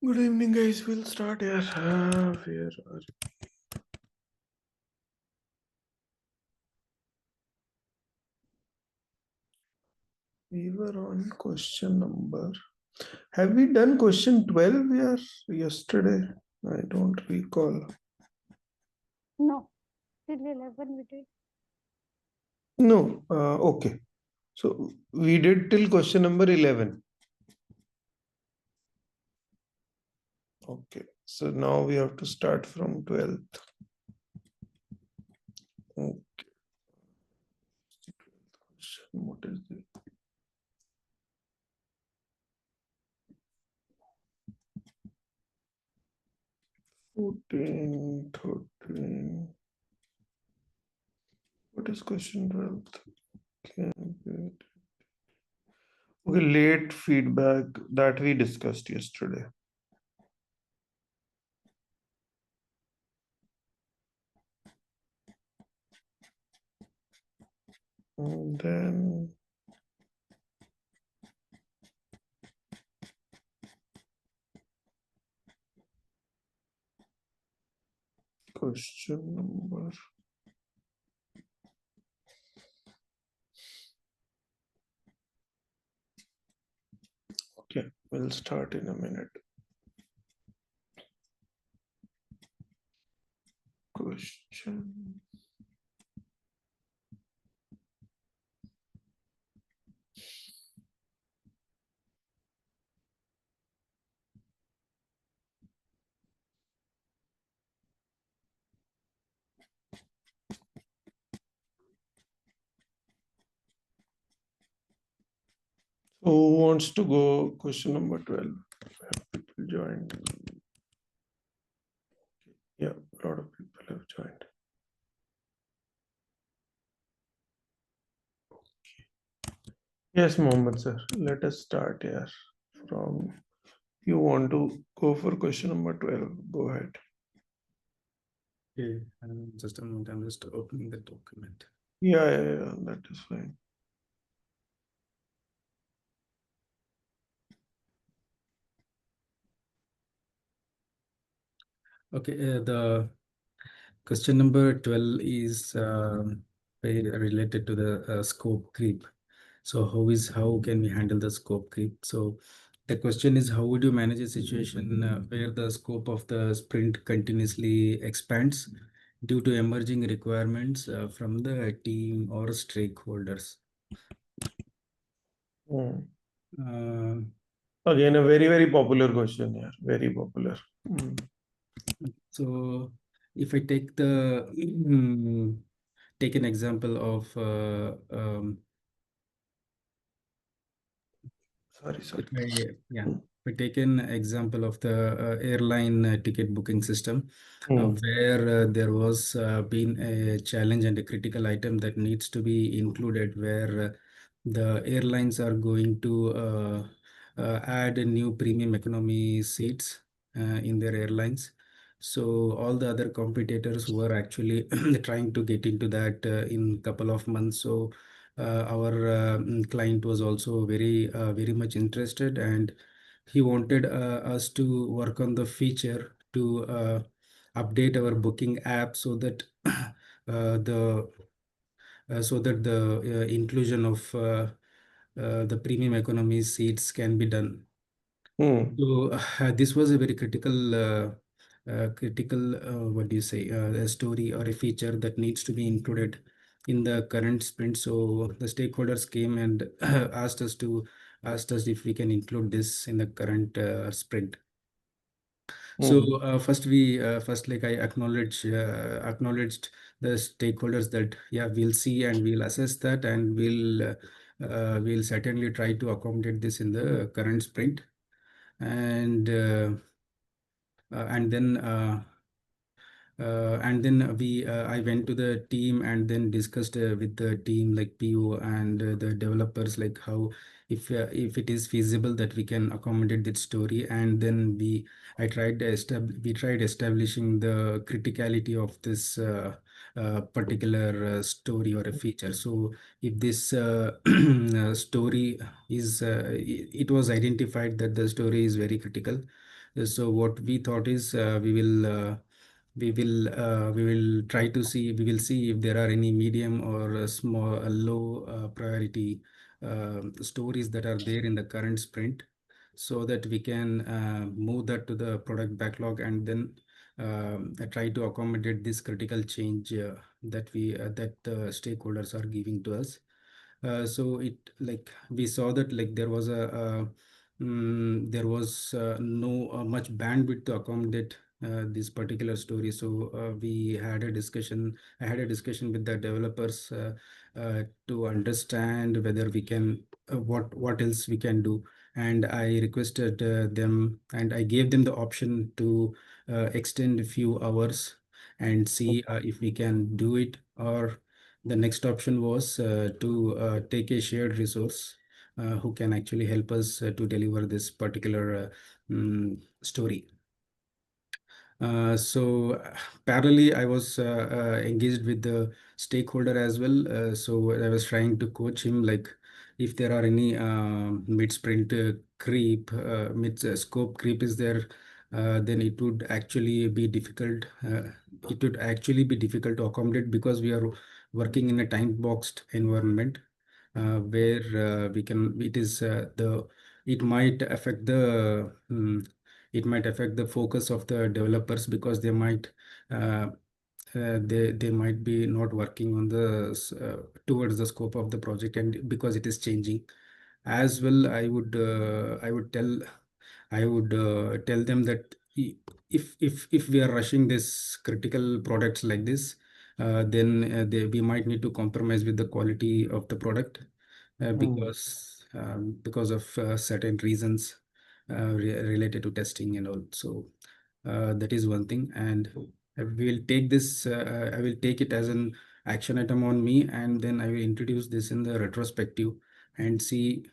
Good evening, guys. We'll start here. Where are we were on question number. Have we done question 12 here yesterday? I don't recall. No, till 11 we did. No. Okay. So we did till question number 11. Okay. So now we have to start from 12th. Okay. What is it? Fourteen, 13. What is question 12th? Okay, late feedback that we discussed yesterday. And then question number. Okay, we'll start in a minute. Question. So who wants to go question number 12? Have people joined? Yeah, a lot of people have joined. Yes, Mohammed sir, let us start here from, you want to go for question number 12, go ahead. Okay, just a moment, I'm just opening the document. Yeah, that is fine. Okay, the question number 12 is very related to the scope creep. So how can we handle the scope creep? So the question is, how would you manage a situation where the scope of the sprint continuously expands due to emerging requirements from the team or stakeholders? Again, a very, very popular question here. Very popular. So if I take the take an example of Sorry. if I take an example of the airline ticket booking system, where there was been a challenge and a critical item that needs to be included, where the airlines are going to add a new premium economy seats in their airlines. So all the other competitors were actually trying to get into that in couple of months. So our client was also very much interested, and he wanted us to work on the feature to update our booking app so that the inclusion of the premium economy seats can be done. So this was a very critical what do you say, a story or a feature that needs to be included in the current sprint. So the stakeholders came and asked us if we can include this in the current sprint. So first I acknowledged the stakeholders that we'll see and we'll assess that, and we'll certainly try to accommodate this in the current sprint. And then I went to the team and then discussed with the team, like PO and the developers, like how if it is feasible that we can accommodate that story. And then we tried establishing the criticality of this particular story or a feature. So if this story is it was identified that the story is very critical, So what we thought is we will try to see, we will see if there are any medium or low priority stories that are there in the current sprint, so that we can move that to the product backlog, and then try to accommodate this critical change that the stakeholders are giving to us. So it, like, we saw that, like, there was no much bandwidth to accommodate this particular story. So we had a discussion. I had a discussion with the developers to understand whether we can what else we can do. And I requested them, and I gave them the option to extend a few hours and see if we can do it, or the next option was to take a shared resource who can actually help us to deliver this particular story. So parallelly, I was engaged with the stakeholder as well. So I was trying to coach him, like, if there are any mid-sprint creep, mid-scope creep is there, then it would actually be difficult. It would actually be difficult to accommodate, because we are working in a time-boxed environment where we can. It might affect the focus of the developers, because they might be not working on towards the scope of the project, and because it is changing as well. I would tell them that if we are rushing this critical products like this, then we might need to compromise with the quality of the product, because of certain reasons related to testing and all. So that is one thing, and I will take this. I will take it as an action item on me, and then I will introduce this in the retrospective and see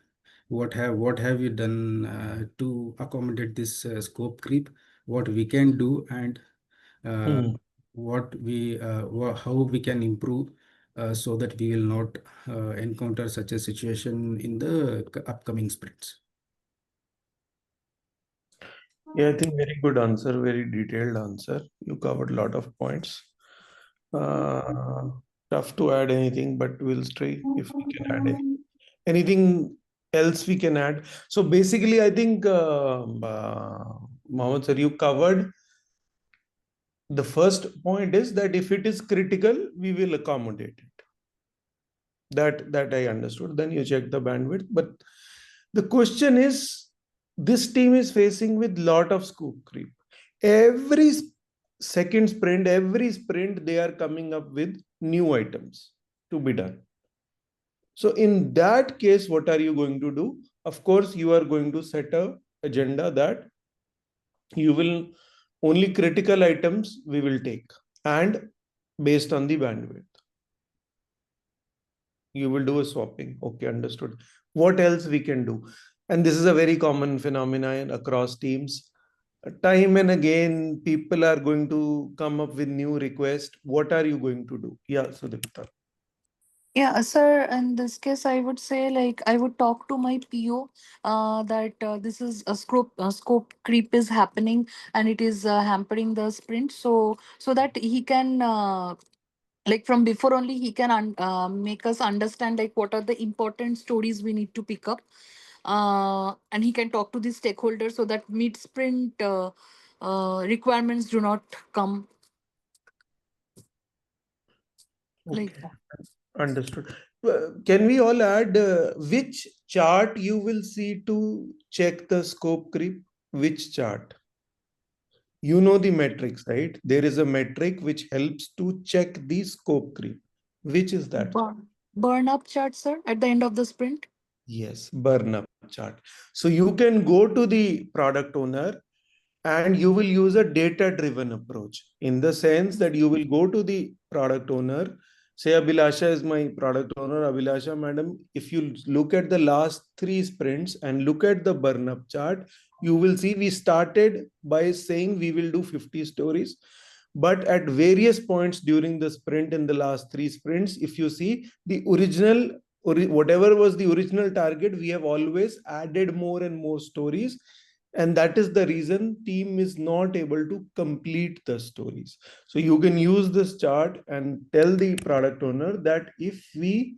what have you done to accommodate this scope creep, what we can do, and uh, how we can improve, so that we will not encounter such a situation in the upcoming sprints. Yeah, I think very good answer, very detailed answer. You covered a lot of points. Tough to add anything, but we'll try if we can add anything else we can add. So basically, I think Mohammed sir, you covered the first point is that if it is critical, we will accommodate it. That I understood. Then you check the bandwidth. But the question is, this team is facing with lot of scope creep. Every second sprint, every sprint, they are coming up with new items to be done. So in that case, what are you going to do? Of course, you are going to set a agenda that you will only critical items we will take, and based on the bandwidth you will do a swapping. Okay, understood. What else we can do? And this is a very common phenomenon across teams. Time and again, people are going to come up with new requests. What are you going to do? Yeah, Sudipta. Yeah, sir, in this case, I would say, like, I would talk to my PO that this is a scope creep is happening, and it is hampering the sprint. So that he can, like, from before only, he can make us understand, like, what are the important stories we need to pick up. And he can talk to the stakeholders, so that mid sprint requirements do not come like Okay, that. understood. Can we all add which chart you will see to check the scope creep? Which chart? You know the metrics, right? There is a metric which helps to check the scope creep. Which is that? Burn up chart, sir, at the end of the sprint. Yes, burn up chart. So you can go to the product owner and you will use a data-driven approach, in the sense that you will go to the product owner. Say Abhilasha is my product owner. Abhilasha, madam, if you look at the last 3 sprints and look at the burn up chart, you will see we started by saying we will do 50 stories. But at various points during the sprint, in the last 3 sprints, if you see the original, or whatever was the original target, we have always added more and more stories And that is the reason team is not able to complete the stories. So you can use this chart and tell the product owner that if we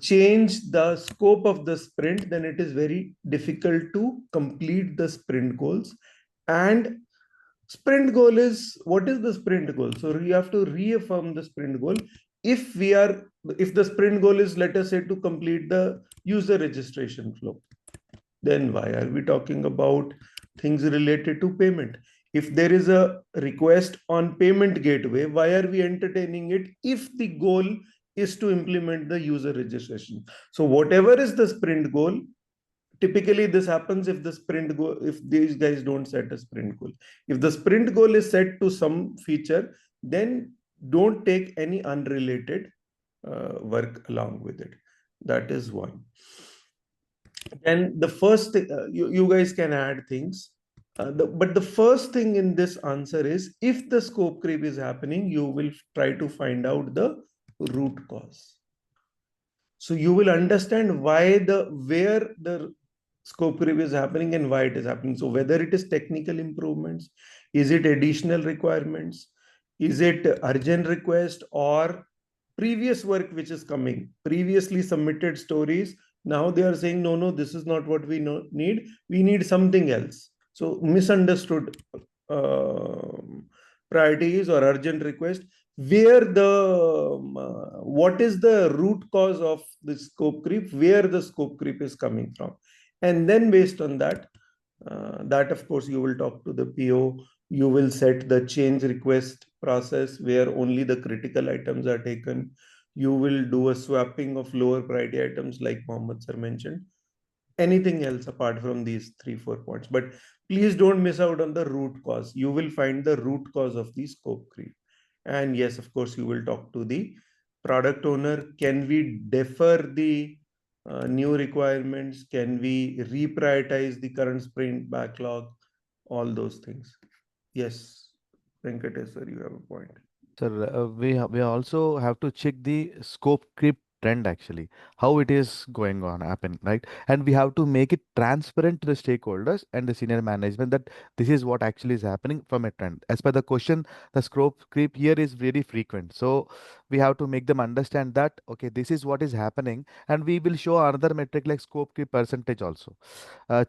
change the scope of the sprint, then it is very difficult to complete the sprint goals. And sprint goal is, what is the sprint goal? So you have to reaffirm the sprint goal. If the sprint goal is, let us say, to complete the user registration flow, then why are we talking about things related to payment? If there is a request on payment gateway, why are we entertaining it if the goal is to implement the user registration? So whatever is the sprint goal, typically this happens if the sprint goal, if these guys don't set a sprint goal. If the sprint goal is set to some feature, then don't take any unrelated work along with it. That is one. And the first thing, you guys can add things, but the first thing in this answer is, if the scope creep is happening, you will try to find out the root cause. So you will understand where the scope creep is happening and why it is happening. So whether it is technical improvements, is it additional requirements, is it urgent request, or previous work which is coming, previously submitted stories, now they are saying, no, this is not what we need, we need something else. So misunderstood priorities or urgent request, where what is the root cause of the scope creep, where the scope creep is coming from. And then based on that, that of course you will talk to the PO, you will set the change request process where only the critical items are taken. You will do a swapping of lower priority items like Mohammed sir mentioned. Anything else apart from these 3-4 points, but please don't miss out on the root cause. You will find the root cause of the scope creep. And yes, of course, you will talk to the product owner. Can we defer the new requirements? Can we reprioritize the current sprint backlog? All those things. Yes, Venkatesh sir, you have a point. Sir, we also have to check the scope creep trend actually, how it is going on happening, right? And we have to make it transparent to the stakeholders and the senior management that this is what actually is happening from a trend. As per the question, the scope creep here is very frequent. So we have to make them understand that, okay, this is what is happening, and we will show another metric like scope creep percentage also.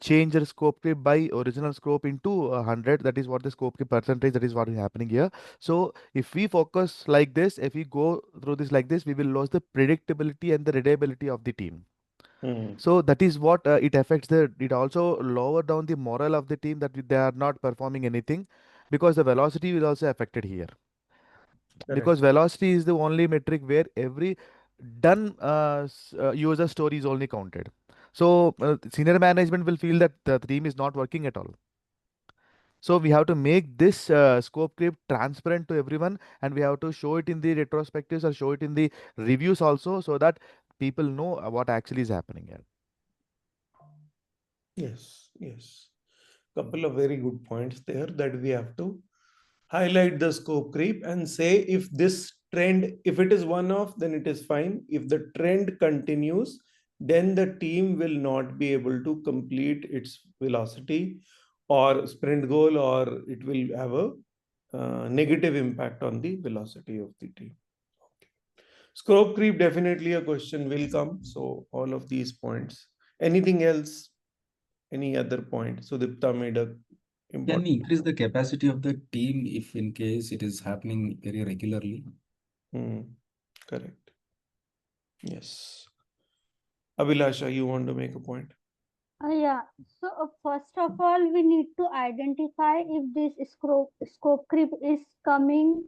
Change the scope creep by original scope into 100. That is what the scope creep percentage, that is what is happening here. So if we focus like this, if we go through this like this, we will lose the predictability and the reliability of the team. So that is what it affects it also lower down the morale of the team, that they are not performing anything, because the velocity is also affected here. Because velocity is the only metric where every done user story is only counted. So senior management will feel that the team is not working at all. So we have to make this scope creep transparent to everyone, and we have to show it in the retrospectives or show it in the reviews also, so that people know what actually is happening here. Yes. Couple of very good points there that we have to highlight the scope creep and say, if this trend, if it is one off, then it is fine. If the trend continues, then the team will not be able to complete its velocity or sprint goal, or it will have a negative impact on the velocity of the team. Okay. Scope creep, definitely a question will come. So all of these points. Anything else? Any other point? Sudipta made a important. Can we increase the capacity of the team if in case it is happening very regularly? Correct. Yes. Abhilasha, you want to make a point? Yeah. So first of all, we need to identify if this scope creep is coming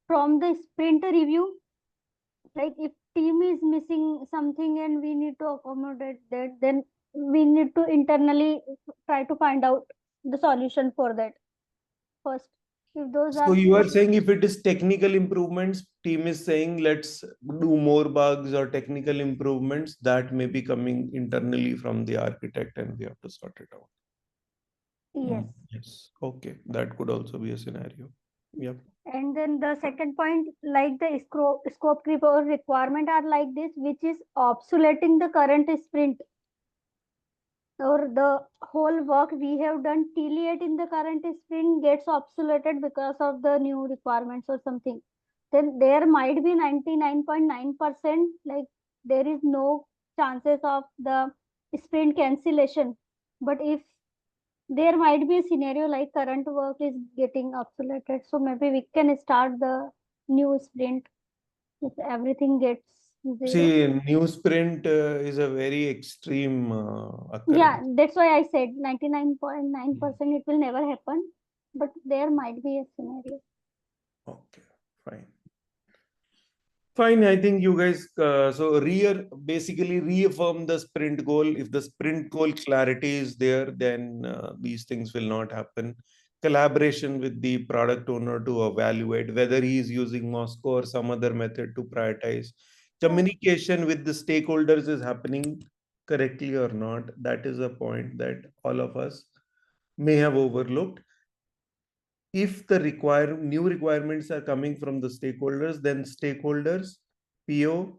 from the sprint review. Like if team is missing something and we need to accommodate that, then we need to internally try to find out the solution for that first. If those So are you are saying if it is technical improvements, team is saying let's do more bugs or technical improvements, that may be coming internally from the architect and we have to sort it out. yes. Yes. Okay. That could also be a scenario. Yep. And then the second point, like the scope creep or requirement are like this, which is obsoleting the current sprint. or the whole work we have done till yet in the current sprint gets obsoleted because of the new requirements or something, then there might be 99.9%, like there is no chances of the sprint cancellation. But if there might be a scenario like current work is getting obsoleted, so maybe we can start the new sprint if everything gets zero. See, new sprint is a very extreme Yeah, occurrence. that's why I said 99.9% it will never happen, but there might be a scenario. Okay, fine. Fine, I think you guys basically reaffirm the sprint goal. If the sprint goal clarity is there, then these things will not happen. Collaboration with the product owner to evaluate whether he is using Moscow or some other method to prioritize. Communication with the stakeholders is happening correctly or not. That is a point that all of us may have overlooked. If the new requirements are coming from the stakeholders, then stakeholders, PO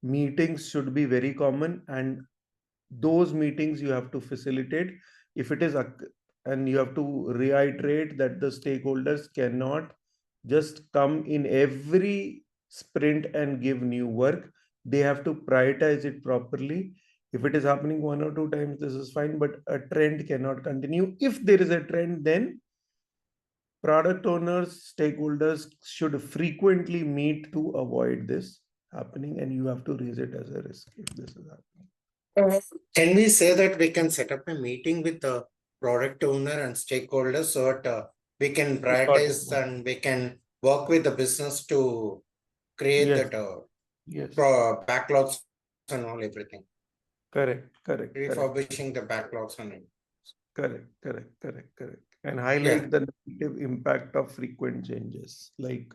meetings should be very common, and those meetings you have to facilitate. If it is and you have to reiterate that the stakeholders cannot just come in every sprint and give new work. They have to prioritize it properly. If it is happening 1 or 2 times, this is fine, but a trend cannot continue. If there is a trend, then product owners, stakeholders should frequently meet to avoid this happening, and you have to raise it as a risk if this is happening. Can we say that we can set up a meeting with the product owner and stakeholders so that we can prioritize and we can work with the business to create Yes. that Yes. backlogs and all everything. Correct. Refurbishing the backlogs and it. Correct. And highlight the negative impact of frequent changes, like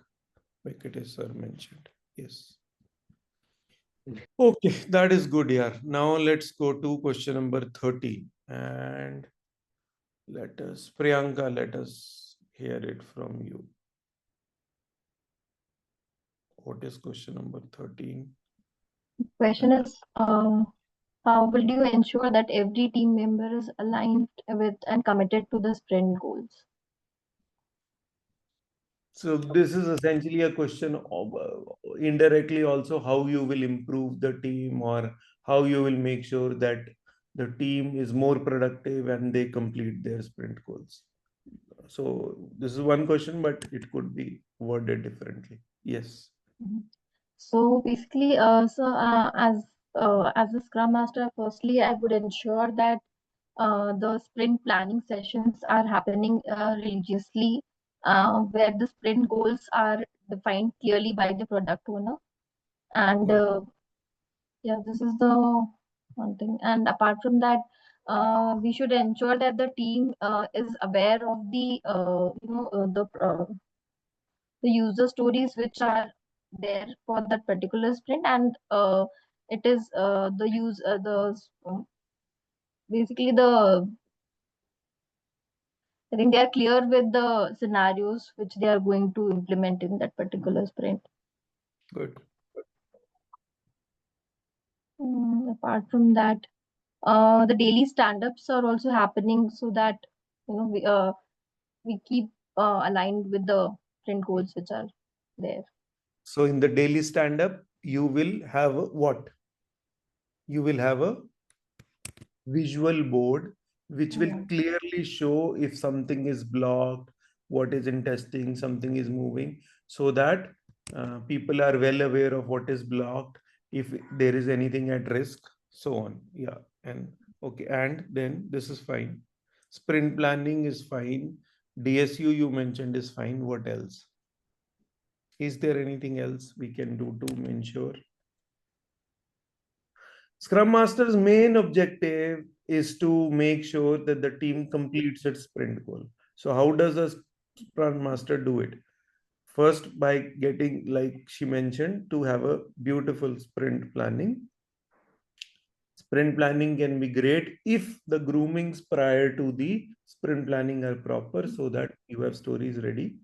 Venkatesh sir mentioned. Yes. Okay, that is good, yeah. Now let's go to question number 30. And Priyanka, let us hear it from you. What is question number 13? Question is, how will you ensure that every team member is aligned with and committed to the sprint goals? So this is essentially a question of indirectly also how you will improve the team, or how you will make sure that the team is more productive and they complete their sprint goals. So this is one question, but it could be worded differently. Yes. So basically, as a Scrum Master, firstly, I would ensure that the sprint planning sessions are happening religiously, where the sprint goals are defined clearly by the product owner. And yeah, this is the one thing. And apart from that, we should ensure that the team is aware of the the user stories which are there for that particular sprint, and it is basically I think they are clear with the scenarios which they are going to implement in that particular sprint. Good. Apart from that, the daily stand-ups are also happening so that we keep aligned with the sprint goals which are there. So in the daily stand-up, you will have what? You will have a visual board which will clearly show if something is blocked, what is in testing, something is moving, so that people are well aware of what is blocked, if there is anything at risk, so on. Yeah. And okay, and then this is fine. Sprint planning is fine. DSU you mentioned is fine. What else? Is there anything else we can do to ensure? Scrum Master's main objective is to make sure that the team completes its sprint goal. So how does a Scrum Master do it? First, by getting, like she mentioned, to have a beautiful sprint planning. Sprint planning can be great if the groomings prior to the sprint planning are proper, so that you have stories ready.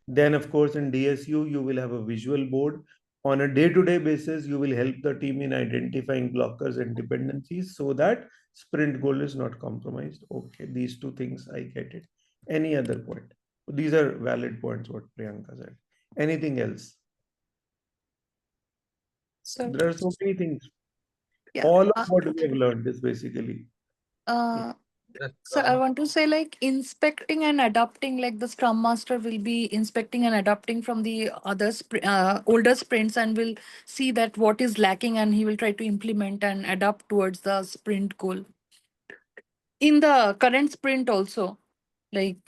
Then, of course, in DSU, you will have a visual board. On a day-to-day basis, you will help the team in identifying blockers and dependencies so that sprint goal is not compromised. Okay, these two things I get it. Any other point? These are valid points what Priyanka said. Anything else? So There are so many things. yeah. All of what we have learned is basically Uh, Yes, so I want to say like inspecting and adapting, like the Scrum Master will be inspecting and adapting from the older sprints and will see that what is lacking and he will try to implement and adapt towards the sprint goal. In the current sprint also, like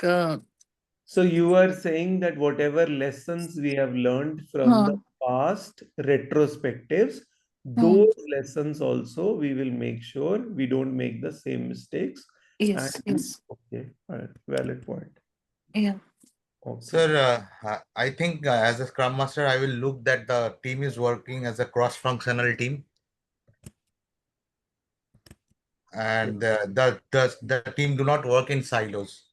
so you are saying that whatever lessons we have learned from the huh, past retrospectives, hmm, those lessons also we will make sure we don't make the same mistakes. And yes, yes, okay, all right, valid point. yeah. Okay. sir, I think as a Scrum Master, I will look that the team is working as a cross-functional team, and the team do not work in silos.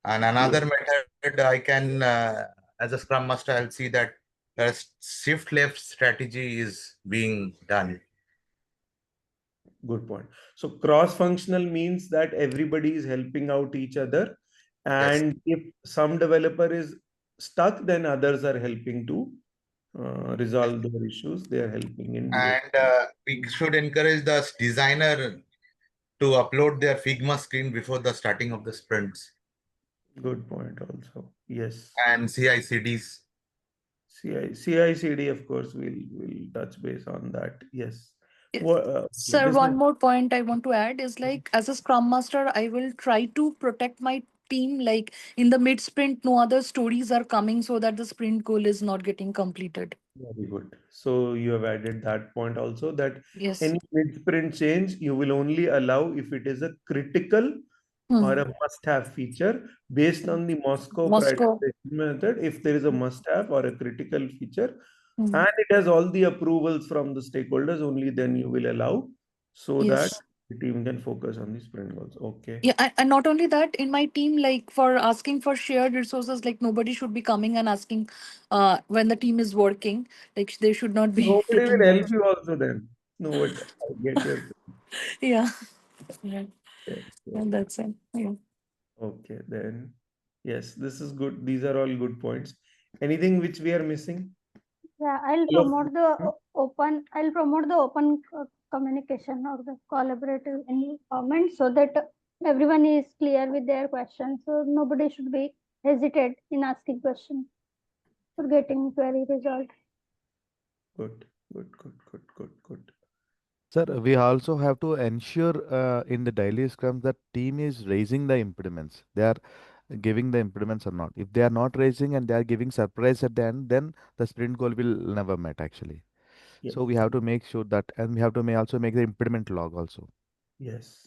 And another method I can, as a Scrum Master, I'll see that a shift left strategy is being done. Good point. So cross-functional means that everybody is helping out each other, Yes. and if some developer is stuck, then others are helping to resolve their issues. They are helping in And we should encourage the designer to upload their Figma screen before the starting of the sprints Good point also. Yes. and CI/CDs. CI/CD, of course, we'll touch base on that. Yes. Yeah. What Sir, one more point I want to add is like as a Scrum Master, I will try to protect my team. Like in the mid sprint, no other stories are coming so that the sprint goal is not getting completed. Very good. So you have added that point also, that Yes. any mid-sprint change you will only allow if it is a critical or Hmm. a must-have feature based on the Moscow Moscow. prioritization method. If there is a must-have or a critical feature Hmm. and it has all the approvals from the stakeholders, only then you will allow, so that Yes. the team can focus on the sprint goals. Okay. Yeah, and not only that, in my team, like for asking for shared resources, like nobody should be coming and asking when the team is working. Like they should not be Nobody taking will that. help you also then. No, what I get your Yeah. Yeah. yes, Yeah, yes. that's it. Yeah. Okay, then yes, this is good. These are all good points. Anything which we are missing? Yeah, All of I'll promote the open communication or the collaborative environment so that everyone is clear with their questions. So nobody should be hesitate in asking questions for getting query resolved. good, good, good, good, good, good. Sir, we also have to ensure in the daily scrums that team is raising the impediments. They are giving the impediments or not. If they are not raising and they are giving surprise at the end, then the sprint goal will never met actually. Yes, So we have to make sure that, and we have to also make the impediment log also. yes.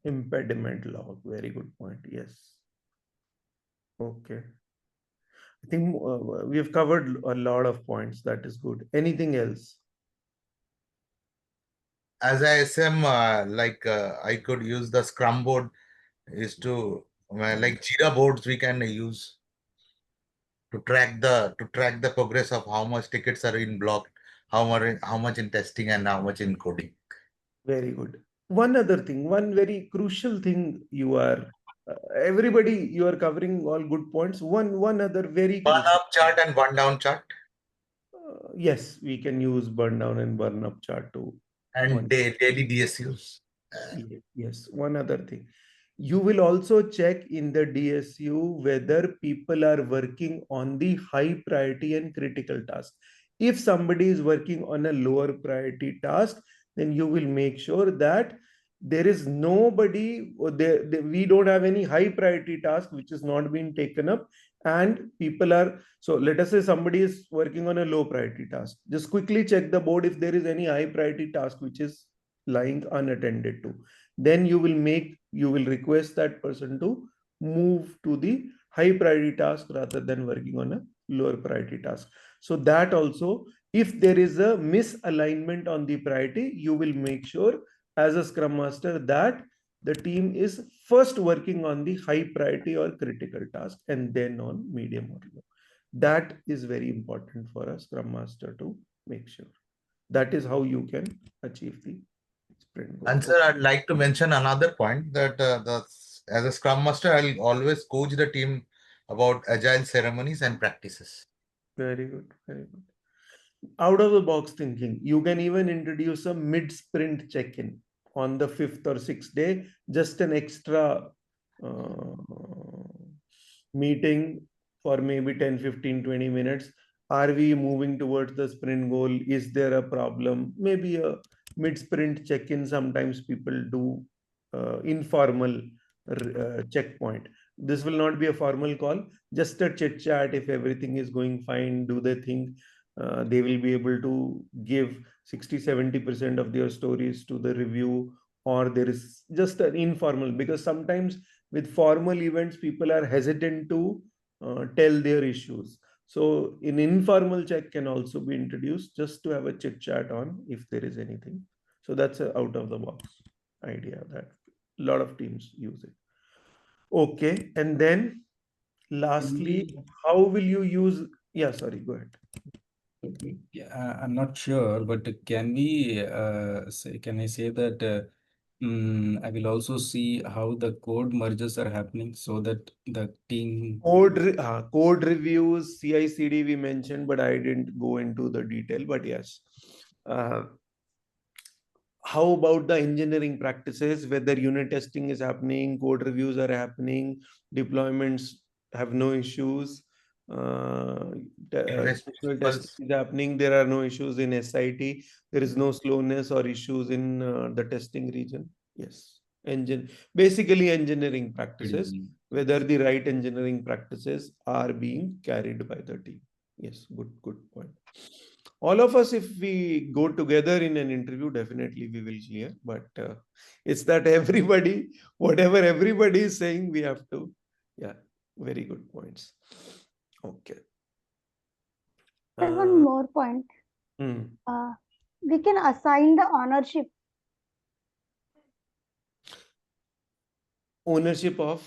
Impediment log. Very good point. Yes. Okay. I think we have covered a lot of points. That is good. Anything else? As a SM, I could use the Scrum board is to like Jira boards we can use to track the progress of how much tickets are in block, how much in testing and how much in coding. Very good. One other thing, one very crucial thing you are, everybody, you are covering all good points. One other very Burn crucial. up chart and burn down chart Yes, we can use burn down and burn up chart too. and daily DSUs. Yes, one other thing. You will also check in the DSU whether people are working on the high priority and critical task. If somebody is working on a lower priority task, then you will make sure that there is nobody, or we don't have any high priority task which is not being taken up, and people are, so let us say somebody is working on a low priority task. Just quickly check the board if there is any high priority task which is lying unattended to. Then you will request that person to move to the high priority task rather than working on a lower priority task. So that also, if there is a misalignment on the priority, you will make sure as a scrum master that the team is first working on the high priority or critical task and then on medium or low. That is very important for a scrum master to make sure. That is how you can achieve the sprint goal. And sir, I'd like to mention another point that as a Scrum Master, I'll always coach the team about agile ceremonies and practices. Very good, very good. Out of the box thinking, you can even introduce a mid-sprint check-in on the 5th or 6th day, just an extra meeting for maybe 10, 15, 20 minutes. Are we moving towards the sprint goal? Is there a problem? Maybe a mid-sprint check-in. Sometimes people do informal checkpoint. This will not be a formal call, just a chit chat. If everything is going fine, do they think they will be able to give 60-70% of their stories to the review, or there is just an informal, because sometimes with formal events people are hesitant to tell their issues. So an informal check can also be introduced just to have a chit chat on if there is anything. So that's a out of the box idea that a lot of teams use it. Okay, and then lastly, how will you use? Yeah, sorry, go ahead. Yeah, I'm not sure, but can we say, can I say that I will also see how the code merges are happening so that the team Code reviews, CI/CD we mentioned, but I didn't go into the detail. But yes, how about the engineering practices? Whether unit testing is happening, code reviews are happening, deployments have no issues. Invest Functional testing principles. is happening. There are no issues in SIT. There is no slowness or issues in the testing region. Yes, basically engineering practices. Whether the right engineering practices are being carried by the team. Yes, good point. All of us, if we go together in an interview, definitely we will clear. But it's that everybody, whatever everybody is saying, we have to. Yeah, very good points. Okay. There's one more point. We can assign the ownership. Ownership of?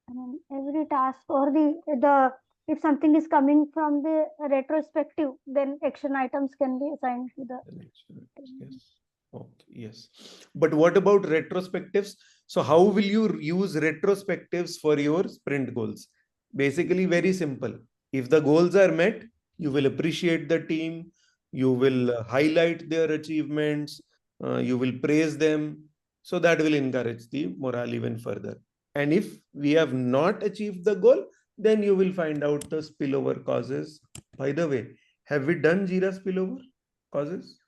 I mean, every task or the if something is coming from the retrospective, then action items can be assigned to the. Yes. Okay. Yes. But what about retrospectives? So how will you use retrospectives for your sprint goals? Basically, very simple. If the goals are met, you will appreciate the team. You will highlight their achievements. You will praise them. So that will encourage the morale even further. And if we have not achieved the goal, then you will find out the spillover causes. By the way, have we done Jira spillover causes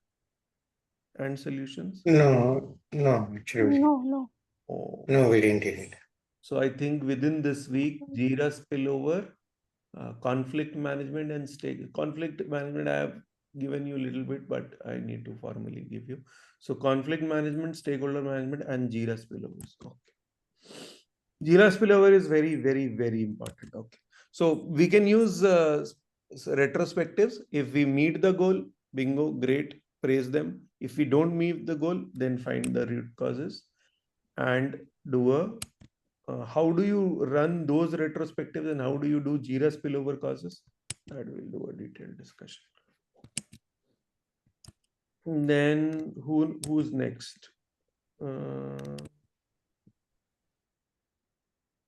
and solutions? No, actually. No. Oh. No, we didn't get it. So I think within this week, Jira spillover, conflict management and conflict management, I have given you a little bit, but I need to formally give you. So conflict management, stakeholder management, and Jira spillovers. Okay. Jira spillover is very, very, very important. Okay. So we can use retrospectives. If we meet the goal, bingo, great, praise them. If we don't meet the goal, then find the root causes and do a how do you run those retrospectives and how do you do Jira spillover causes? That we'll do a detailed discussion. And then who's next?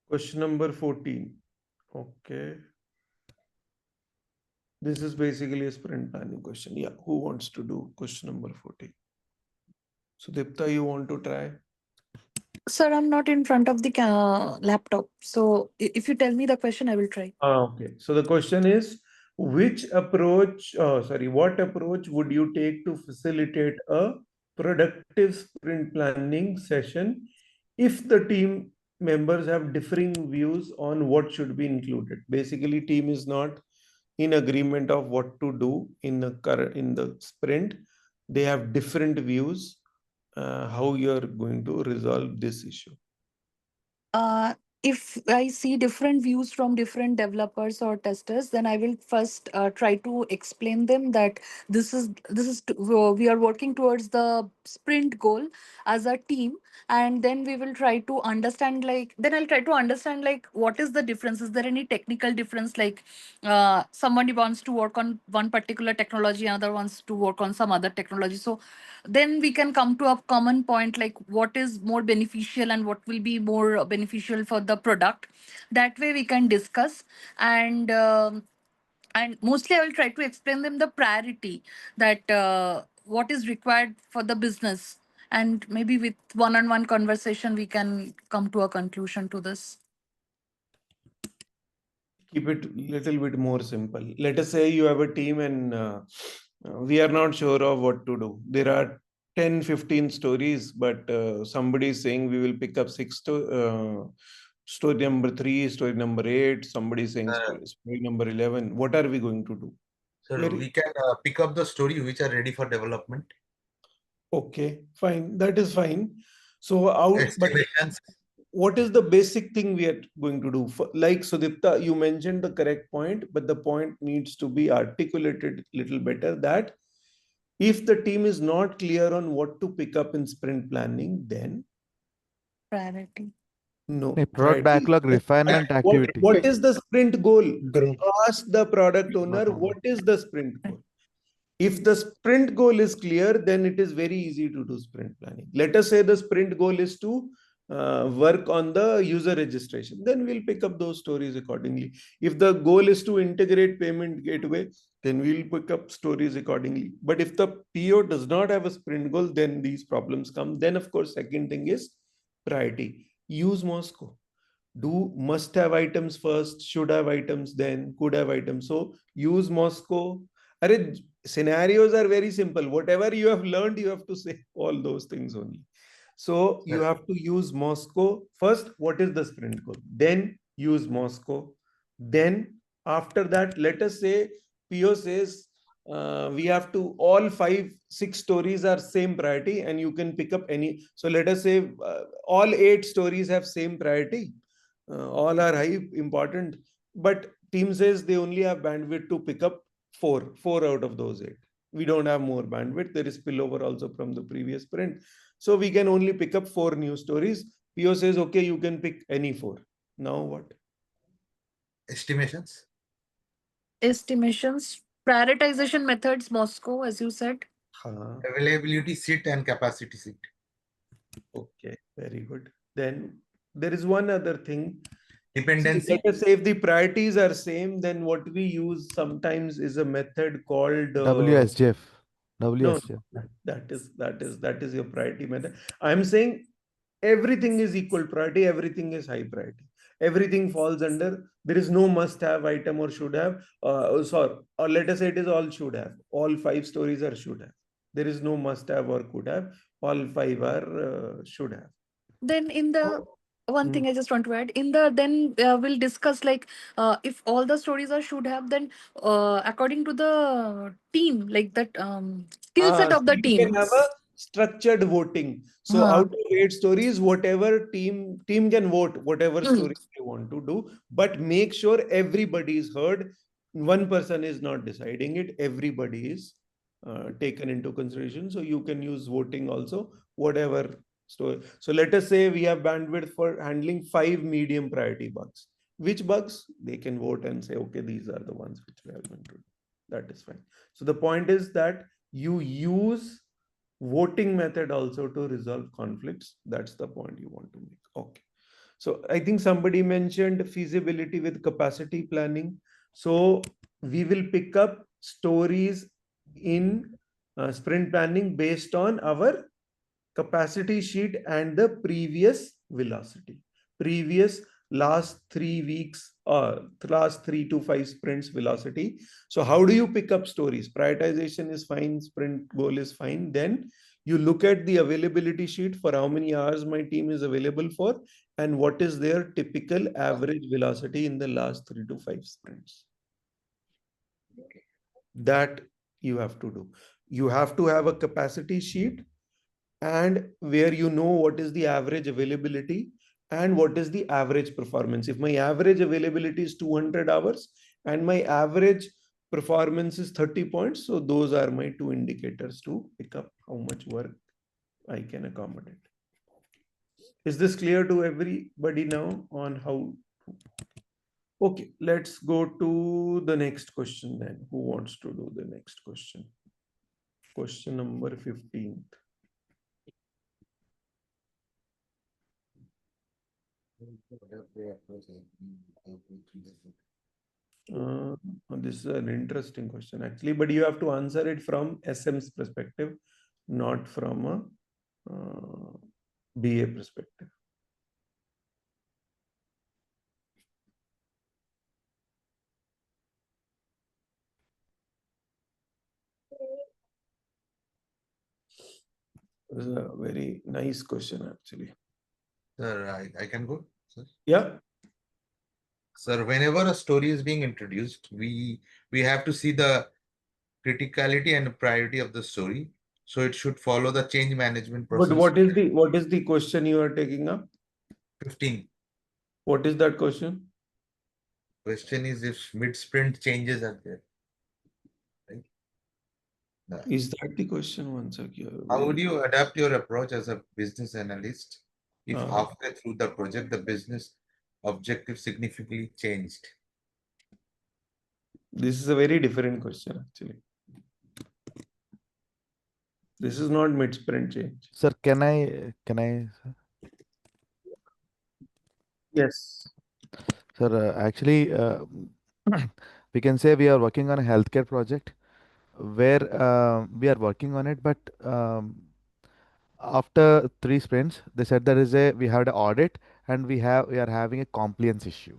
Question number 14. Okay. This is basically a sprint planning question. Yeah. Who wants to do question number 14? So Dipta, you want to try? Sir, I'm not in front of the laptop. So if you tell me the question, I will try. Okay. So the question is, what approach would you take to facilitate a productive sprint planning session if the team members have differing views on what should be included? Basically, team is not in agreement of what to do in the sprint. They have different views. How you're going to resolve this issue? if I see different views from different developers or testers, then I will first try to explain them that we are working towards the sprint goal as a team, and then we will try to understand, like, then I'll try to understand, like, what is the difference? Is there any technical difference? Like, somebody wants to work on one particular technology, another wants to work on some other technology. So then we can come to a common point, like what is more beneficial and what will be more beneficial for the product. That way we can discuss. And mostly I will try to explain them the priority, that what is required for the business, and maybe with one-on-one conversation we can come to a conclusion to this. Keep it little bit more simple. Let us say you have a team and we are not sure of what to do. There are 10, 15 stories, but somebody is saying we will pick up story number 3, story number 8. Somebody is saying story number 11. What are we going to do? So we can pick up the story which are ready for development. Okay, fine. That is fine. So out, but Estimations. what is the basic thing we are going to do? Like Sudipta, you mentioned the correct point, but the point needs to be articulated little better, that if the team is not clear on what to pick up in sprint planning, then Priority. no. A product Priority. backlog refinement activity. What is the sprint goal? Group. Ask the product owner, what is the sprint goal? If the sprint goal is clear, then it is very easy to do sprint planning. Let us say the sprint goal is to work on the user registration, then we'll pick up those stories accordingly. If the goal is to integrate payment gateway, then we'll pick up stories accordingly. But if the PO does not have a sprint goal, then these problems come. Then of course, second thing is priority. Use Moscow. Do must have items first, should have items, then could have items. So use Moscow. Scenarios are very simple. Whatever you have learned, you have to say all those things only. So you have to use Moscow first. What is the sprint goal? Then use Moscow. Then after that, let us say PO says we have to, all 5, 6 stories are same priority and you can pick up any. So let us say all 8 stories have same priority. All are high important, but team says they only have bandwidth to pick up 4 out of those 8. We don't have more bandwidth. There is spillover also from the previous sprint. So we can only pick up 4 new stories. PO says, okay, you can pick any 4. Now what? Estimations. Estimations, prioritization methods, Moscow, as you said. Availability sheet and capacity sheet. Okay, very good. Then there is one other thing. Dependency. Let us say if the priorities are same, then what we use sometimes is a method called WSJF. no, WSJF. that is your priority method. I'm saying everything is equal priority, everything is high priority. Everything falls under, there is no must have item or should have. Or let us say it is all should have. All 5 stories are should have. There is no must have or could have. All 5 are should have. Then in the one thing I just want to add, in the then we'll discuss, like, if all the stories are should have, then according to the team, like that skill set So of the you can team. have a structured voting. So out of 8 stories, whatever team can vote, whatever story they want to do, but make sure everybody is heard. One person is not deciding it. Everybody is taken into consideration. So you can use voting also, whatever story. So let us say we have bandwidth for handling 5 medium priority bugs. Which bugs? They can vote and say, okay, these are the ones which we are going to do. That is fine. So the point is that you use voting method also to resolve conflicts. That's the point you want to make. Okay. So I think somebody mentioned feasibility with capacity planning. So we will pick up stories in sprint planning based on our capacity sheet and the previous velocity. Previous last 3 weeks or last 3 to 5 sprints velocity. So how do you pick up stories? Prioritization is fine, sprint goal is fine. Then you look at the availability sheet for how many hours my team is available for and what is their typical average velocity in the last 3 to 5 sprints. That you have to do. You have to have a capacity sheet and where you know what is the average availability and what is the average performance. If my average availability is 200 hours and my average performance is 30 points, so those are my two indicators to pick up how much work I can accommodate. Is this clear to everybody now on how? Okay, let's go to the next question then. Who wants to do the next question? Question number 15. This is an interesting question actually, but you have to answer it from SM's perspective, not from a BA perspective. This is a very nice question actually. Sir, I can go, sir. Yeah. Sir, whenever a story is being introduced, we have to see the criticality and priority of the story. So it should follow the change management But process. what is the question you are taking up? 15. What is that question? Question is if mid-sprint changes are there. Right? Is that the question? One second. How would you adapt your approach as a business analyst if halfway through the project the business objective significantly changed? This is a very different question actually. This is not mid-sprint change. Sir, can I? Sir? Yes. Sir, actually, we can say we are working on a healthcare project where we are working on it, but after 3 sprints, they said there is a we had an audit and we are having a compliance issue.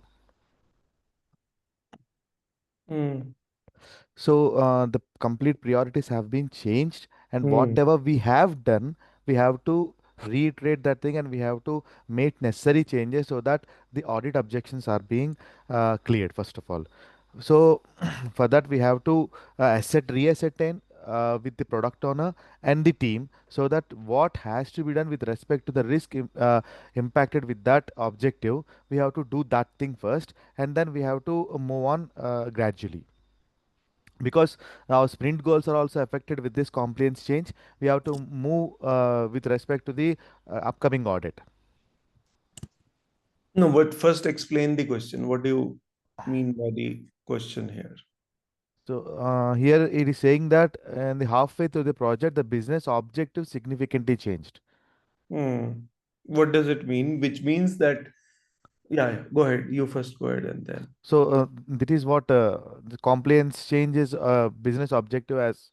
So the complete priorities have been changed, and whatever we have done, we have to reiterate that thing, and we have to make necessary changes so that the audit objections are being cleared first of all. So for that we have to reascertain with the product owner and the team, so that what has to be done with respect to the risk impacted with that objective, we have to do that thing first, and then we have to move on gradually, because our sprint goals are also affected with this compliance change. We have to move with respect to the upcoming audit. No, but first explain the question. What do you mean by the question here? So here it is saying that in the halfway through the project, the business objective significantly changed. What does it mean? Which means that, yeah, go ahead. You first go ahead and then. So that is what the compliance changes business objective as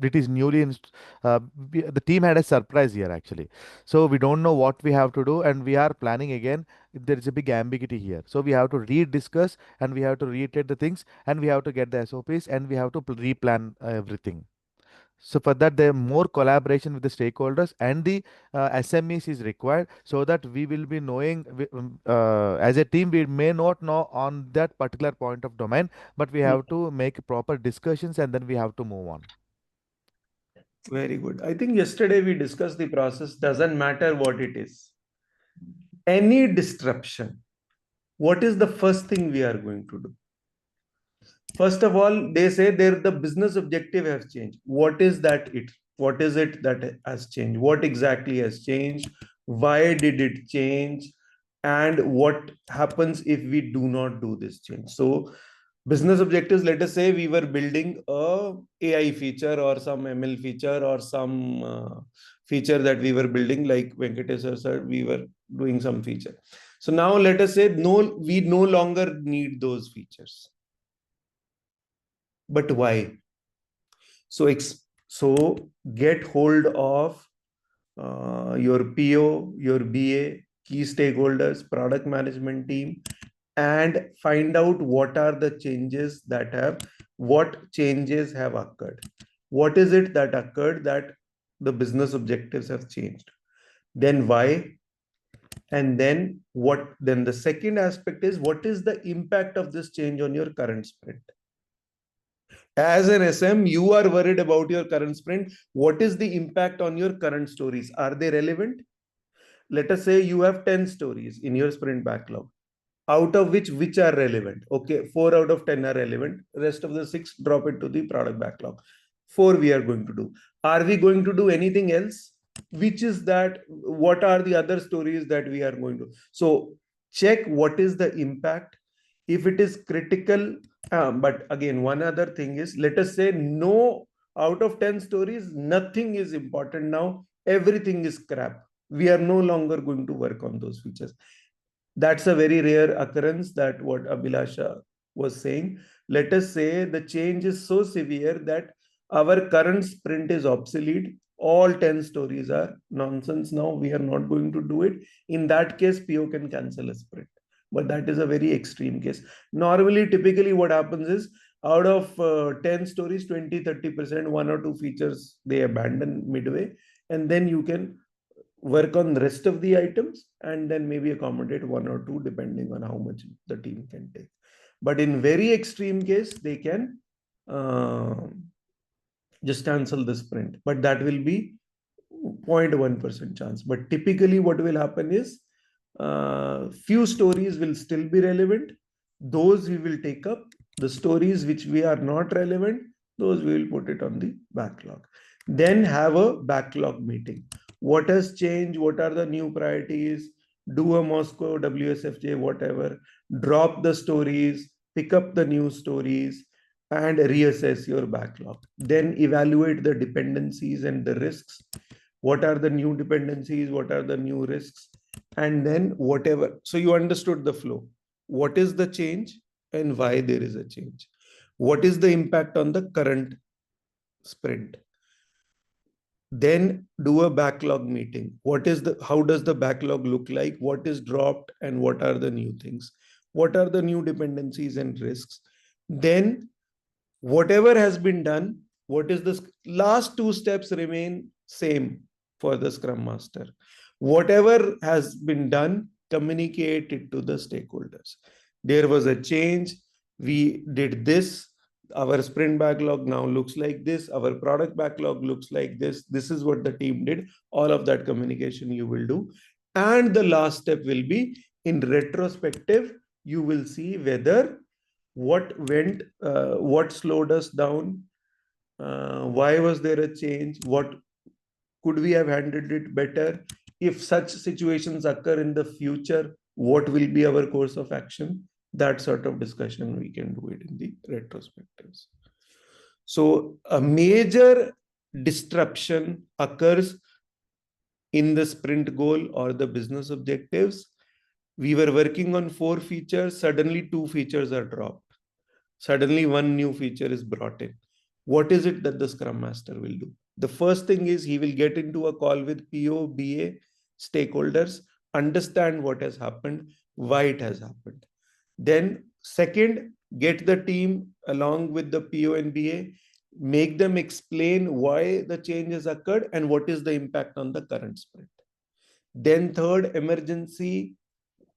it is newly the team had a surprise here actually. So we don't know what we have to do, and we are planning again. There is a big ambiguity here, so we have to rediscuss, and we have to reiterate the things, and we have to get the SOPs, and we have to replan everything. So for that, there more collaboration with the stakeholders and the SMEs is required, so that we will be knowing as a team, we may not know on that particular point of domain, but we have to make proper discussions, and then we have to move on. Very good. I think yesterday we discussed the process. Doesn't matter what it is. Any disruption, what is the first thing we are going to do? First of all, they say the business objective has changed. What is that it? What is it that has changed? What exactly has changed? Why did it change? And what happens if we do not do this change? So business objectives, let us say we were building a AI feature or some ML feature or some feature that we were building, like Venkatesh said, we were doing some feature. So now let us say, no, we no longer need those features. But why? So get hold of your PO, your BA, key stakeholders, product management team, and find out what are the changes what changes have occurred. What is it that occurred that the business objectives have changed? Then why? And then what? Then the second aspect is, what is the impact of this change on your current sprint? As an SM, you are worried about your current sprint. What is the impact on your current stories? Are they relevant? let us say you have 10 stories in your sprint backlog, out of which are relevant. Okay, 4 out of 10 are relevant. Rest of the 6 drop it to the product backlog. 4 we are going to do. Are we going to do anything else? Which is that? What are the other stories that we are going to? So check what is the impact. If it is critical, but again, one other thing is, let us say no, out of 10 stories, nothing is important now. Everything is crap. We are no longer going to work on those features. That's a very rare occurrence, that what Abhilasha was saying. Let us say the change is so severe that our current sprint is obsolete. All 10 stories are nonsense now. We are not going to do it. In that case, PO can cancel a sprint. But that is a very extreme case. Normally, typically what happens is, out of 10 stories, 20-30%, 1 or 2 features, they abandon midway. And then you can work on the rest of the items and then maybe accommodate 1 or 2 depending on how much the team can take. But in very extreme case, they can just cancel the sprint, but that will be 0.1% chance. But typically what will happen is, few stories will still be relevant. Those we will take up. The stories which we are not relevant, those we will put it on the backlog. Then have a backlog meeting. What has changed? What are the new priorities? Do a Moscow, WSFJ, whatever. Drop the stories, pick up the new stories, and reassess your backlog. Then evaluate the dependencies and the risks. What are the new dependencies? What are the new risks? And then whatever. So you understood the flow. What is the change and why there is a change? What is the impact on the current sprint? Then do a backlog meeting. How does the backlog look like? What is dropped and what are the new things? What are the new dependencies and risks? Then whatever has been done, what is the last 2 steps remain same for the Scrum Master. Whatever has been done, communicate it to the stakeholders. There was a change. We did this. Our sprint backlog now looks like this. Our product backlog looks like this. This is what the team did. All of that communication you will do. And the last step will be, in retrospective, you will see whether what went, what slowed us down, why was there a change, what could we have handled it better, if such situations occur in the future, what will be our course of action. That sort of discussion we can do it in the retrospectives. So a major disruption occurs in the sprint goal or the business objectives. We were working on 4 features, suddenly 2 features are dropped. Suddenly 1 new feature is brought in. What is it that the Scrum Master will do? The first thing is, he will get into a call with PO, BA, stakeholders, understand what has happened, why it has happened. Then second, get the team along with the PO and BA, make them explain why the change has occurred and what is the impact on the current sprint. Then third, emergency,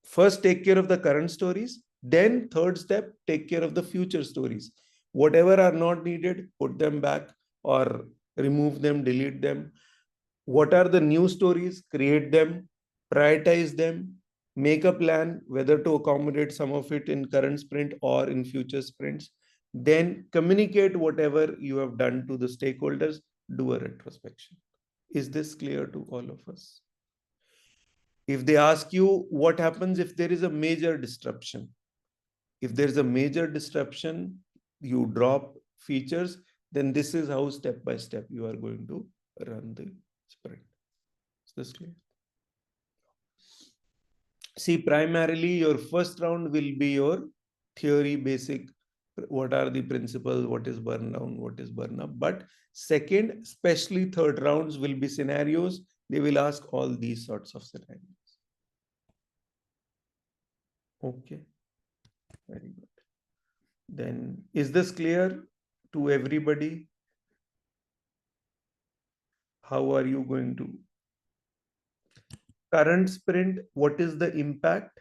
first take care of the current stories. Then third step, take care of the future stories. Whatever are not needed, put them back or remove them, delete them. What are the new stories? Create them, prioritize them, make a plan whether to accommodate some of it in current sprint or in future sprints. Then communicate whatever you have done to the stakeholders, do a retrospection. Is this clear to all of us? If they ask you what happens if there is a major disruption, if there is a major disruption, you drop features, then this is how step by step you are going to run the sprint. Is this clear? See, primarily your first round will be your theory basic. What are the principles? What is burn down? What is burn up? But second, especially third rounds will be scenarios. They will ask all these sorts of scenarios. Okay. Very good. Then is this clear to everybody? How are you going to? Current sprint, what is the impact?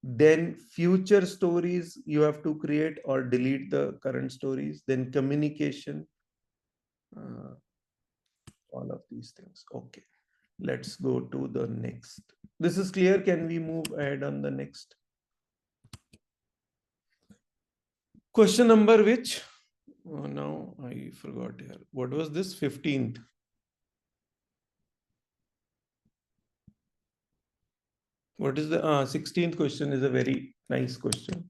Then future stories you have to create or delete the current stories. Then communication, all of these things. Okay. Let's go to the next. This is clear. Can we move ahead on the next? Question number which? Oh, no, I forgot here. What was this? 15th. What is the 16th question? Is a very nice question.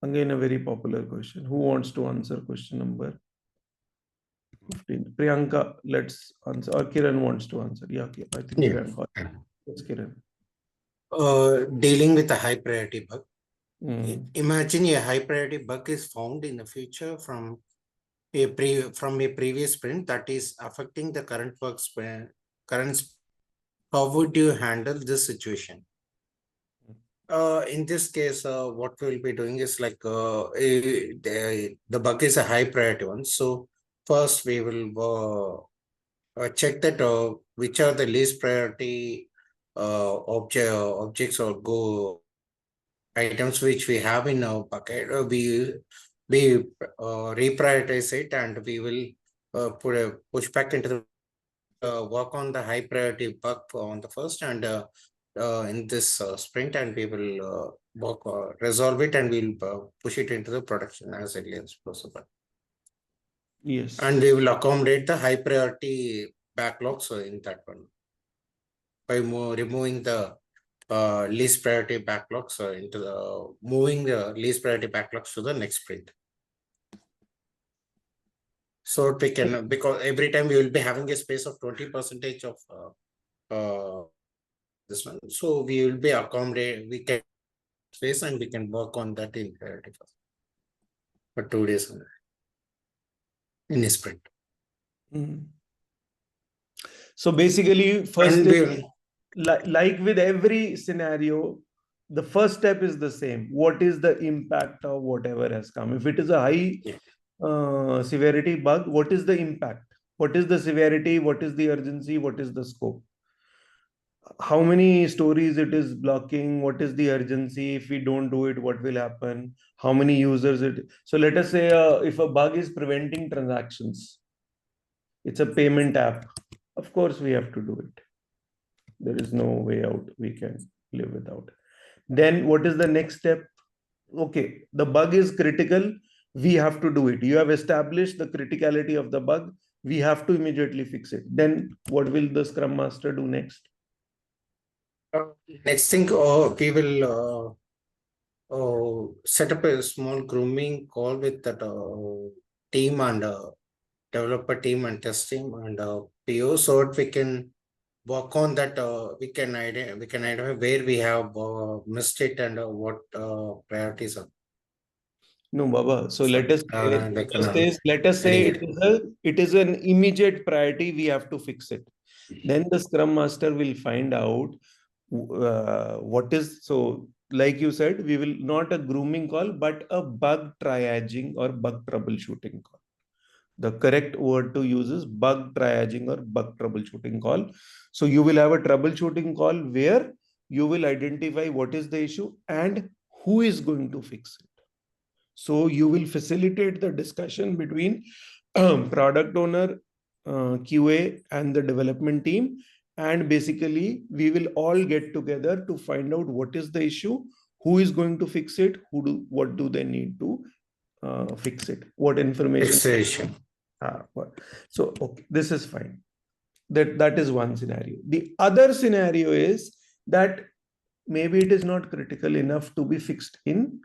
Again, a very popular question. Who wants to answer question number 15? Priyanka, let's answer. Or Kiran wants to answer. Yeah, I think Priyanka. Yes, Kiran. Dealing with a high priority bug. Mm. Imagine a high priority bug is found in the future from a previous sprint that is affecting the current work sprint. How would you handle this situation? In this case, what we'll be doing is like the bug is a high priority one. So first we will check that which are the least priority objects or go items which we have in our bucket. We reprioritize it, and we will push back into the work on the high priority bug on the first, and in this sprint, and we will resolve it, and we'll push it into the production as early as possible. Yes. And we will accommodate the high priority backlogs in that one by removing the least priority backlogs into the moving the least priority backlogs to the next sprint. So we can, because every time we will be having a space of 20% of this one. So we will be accommodate, we can space, and we can work on that in priority for 2 days in a sprint. Mm. So basically, first is, like with every scenario, the first step is the same. What is the impact of whatever has come? If it is a high severity bug, what is the impact? What is the severity? What is the urgency? What is the scope? How many stories it is blocking? What is the urgency? If we don't do it, what will happen? How many users it? So let us say if a bug is preventing transactions, it's a payment app. Of course, we have to do it. There is no way out. We can live without. Then what is the next step? Okay, the bug is critical. We have to do it. You have established the criticality of the bug. We have to immediately fix it. Then what will the Scrum Master do next? Next thing, we will set up a small grooming call with that team and developer team and test team and PO, so that we can work on that. We can identify where we have missed it and what priorities are. No, Baba. So let us say Create. it is an immediate priority. We have to fix it. Then the Scrum Master will find out what is, so like you said, we will not a grooming call, but a bug triaging or bug troubleshooting call. The correct word to use is bug triaging or bug troubleshooting call. So you will have a troubleshooting call where you will identify what is the issue and who is going to fix it. So you will facilitate the discussion between product owner, QA, and the development team. And basically, we will all get together to find out what is the issue, who is going to fix it, what do they need to fix it, what information. So okay, this is fine. That is one scenario. The other scenario is that maybe it is not critical enough to be fixed in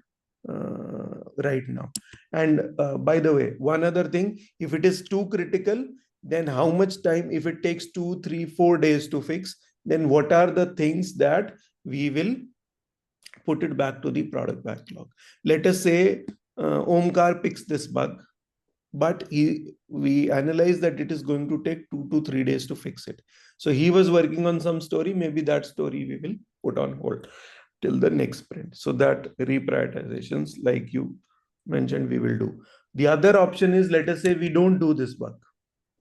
right now. And by the way, one other thing, if it is too critical, then how much time? If it takes 2, 3, 4 days to fix, then what are the things that we will put it back to the product backlog? Let us say Omkar picks this bug, but we analyze that it is going to take 2 to 3 days to fix it. So he was working on some story. Maybe that story we will put on hold till the next sprint. So that reprioritizations, like you mentioned, we will do. The other option is, let us say we don't do this bug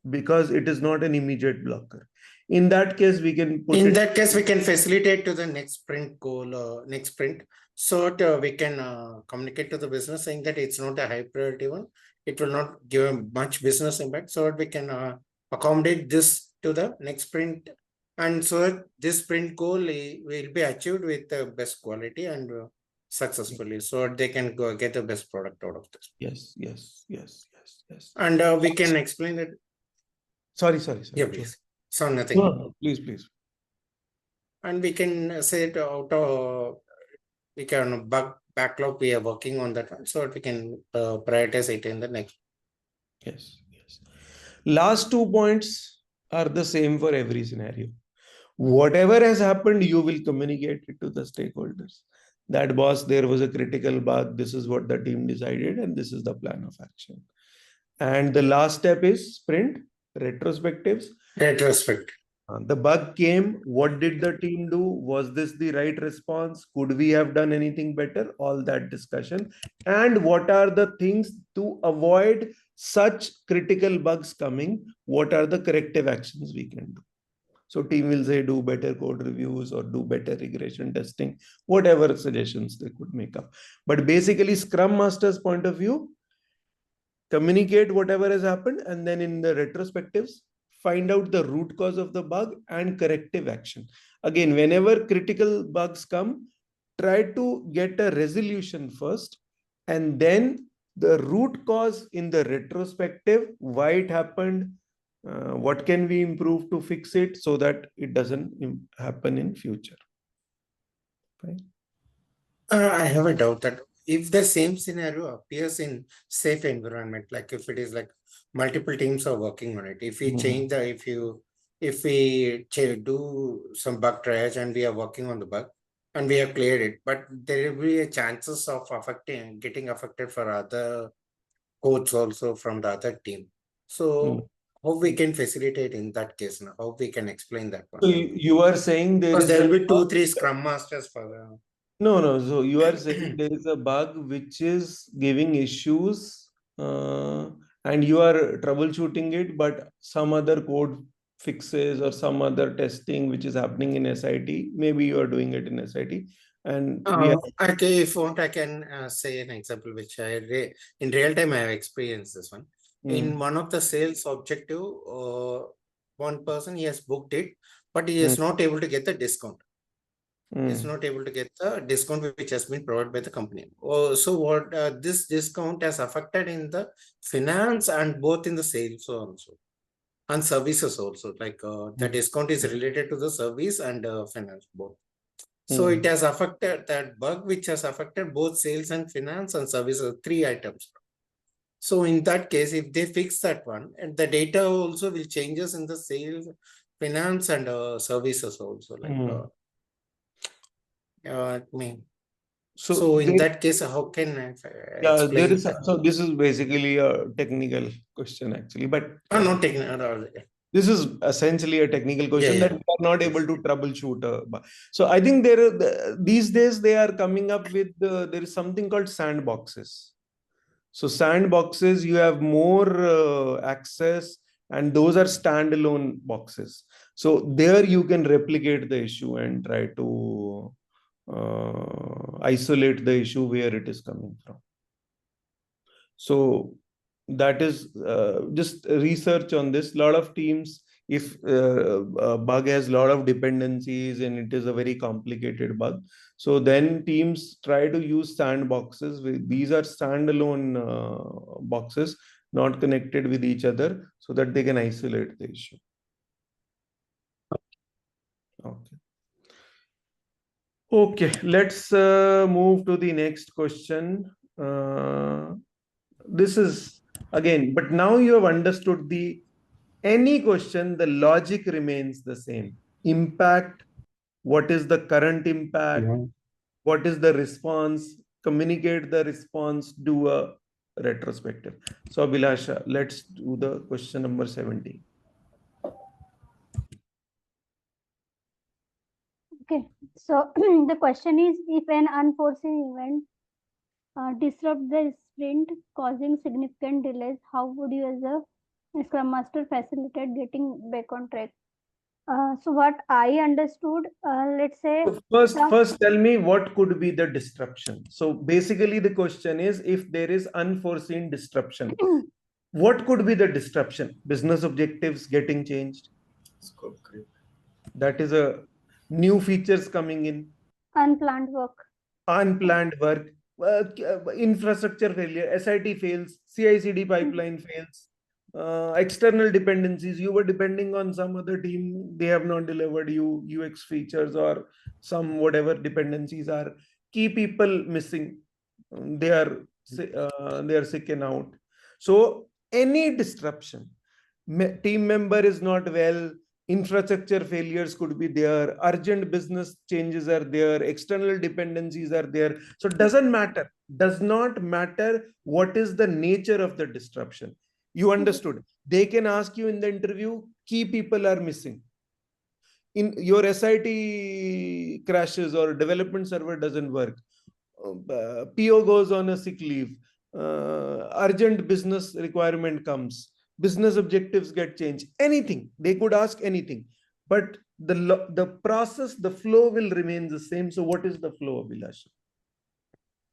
because it is not an immediate blocker. In that case, we can put In it. that case, we can facilitate to the next sprint goal, next sprint. So that, we can communicate to the business saying that it's not a high priority one. It will not give much business impact. So that we can accommodate this to the next sprint. And so that this sprint goal will be achieved with the best quality and successfully. So that they can go get the best product out of this. Yes, yes, yes, yes, yes. And we can explain that. Sorry. Yeah, please. So nothing. No, please. And we can say it out of, we can backlog, we are working on that one, so that we can prioritize it in the next. Yes. Last 2 points are the same for every scenario. Whatever has happened, you will communicate it to the stakeholders. That boss, there was a critical bug. This is what the team decided, and this is the plan of action. And the last step is sprint retrospectives. Retrospect. The bug came. What did the team do? Was this the right response? Could we have done anything better? All that discussion. And what are the things to avoid such critical bugs coming? What are the corrective actions we can do? So team will say, do better code reviews or do better regression testing, whatever suggestions they could make up. But basically, Scrum Master's point of view, communicate whatever has happened, and then in the retrospectives, find out the root cause of the bug and corrective action. Again, whenever critical bugs come, try to get a resolution first, and then the root cause in the retrospective, why it happened, what can we improve to fix it so that it doesn't happen in future. Right? I have a doubt that if the same scenario appears in safe environment, like if it is like multiple teams are working on it, if we change the, if we do some bug triage and we are working on the bug and we have cleared it, but there will be a chances of getting affected for other codes also from the other team. So how we can facilitate in that case now? How we can explain that one? So you are saying there Because is there will be 2-3 Scrum Masters for the. No. So you are saying there is a bug which is giving issues, and you are troubleshooting it, but some other code fixes or some other testing which is happening in SIT. Maybe you are doing it in SIT, and we are. Okay, if you want, I can say an example which in real time I have experienced this one. In one of the sales objective, one person, he has booked it, but he is not able to get the discount. Is not able to get the discount which has been provided by the company. So what this discount has affected in the finance and both in the sales also and services also. Like the discount is related to the service and finance both. So it has affected that bug which has affected both sales and finance and services, 3 items. So in that case, if they fix that one, and the data also will changes in the sales, finance and services also. Like I mean, so in that case, how can I explain there is that? so this is basically a technical question actually, but Not technical. This is essentially a technical question that we are not able to troubleshoot. So I think these days they are coming up with there is something called sandboxes. So sandboxes, you have more access, and those are standalone boxes. So there you can replicate the issue and try to isolate the issue where it is coming from. So that is just research on this. A lot of teams, if a bug has a lot of dependencies and it is a very complicated bug, so then teams try to use sandboxes. These are standalone boxes, not connected with each other, so that they can isolate the issue. Okay, let's move to the next question. This is again, but now you have understood any question, the logic remains the same. Impact, what is the current impact? What is the response? Communicate the response, do a retrospective. So Abhilasha, let's do the question number 17. Okay, so the question is, if an unforeseen event disrupt the sprint, causing significant delays, how would you as a Scrum Master facilitate getting back on track? So what I understood, let's say So first, some first tell me what could be the disruption. So basically the question is, if there is unforeseen disruption, what could be the disruption? Business objectives getting changed. Scope creep. That is a new features coming in, unplanned work. unplanned work, infrastructure failure, SIT fails, CI/CD pipeline fails, external dependencies. You were depending on some other team, they have not delivered you UX features, or some whatever dependencies are. Key people missing, they are sick and out. So any disruption, team member is not well, infrastructure failures could be there, urgent business changes are there, external dependencies are there. So it does not matter what is the nature of the disruption. You understood? They can ask you in the interview, key people are missing, in your SIT crashes, or development server doesn't work, PO goes on a sick leave, urgent business requirement comes, business objectives get changed, anything. They could ask anything, but the process, the flow will remain the same. So what is the flow, Abhilash?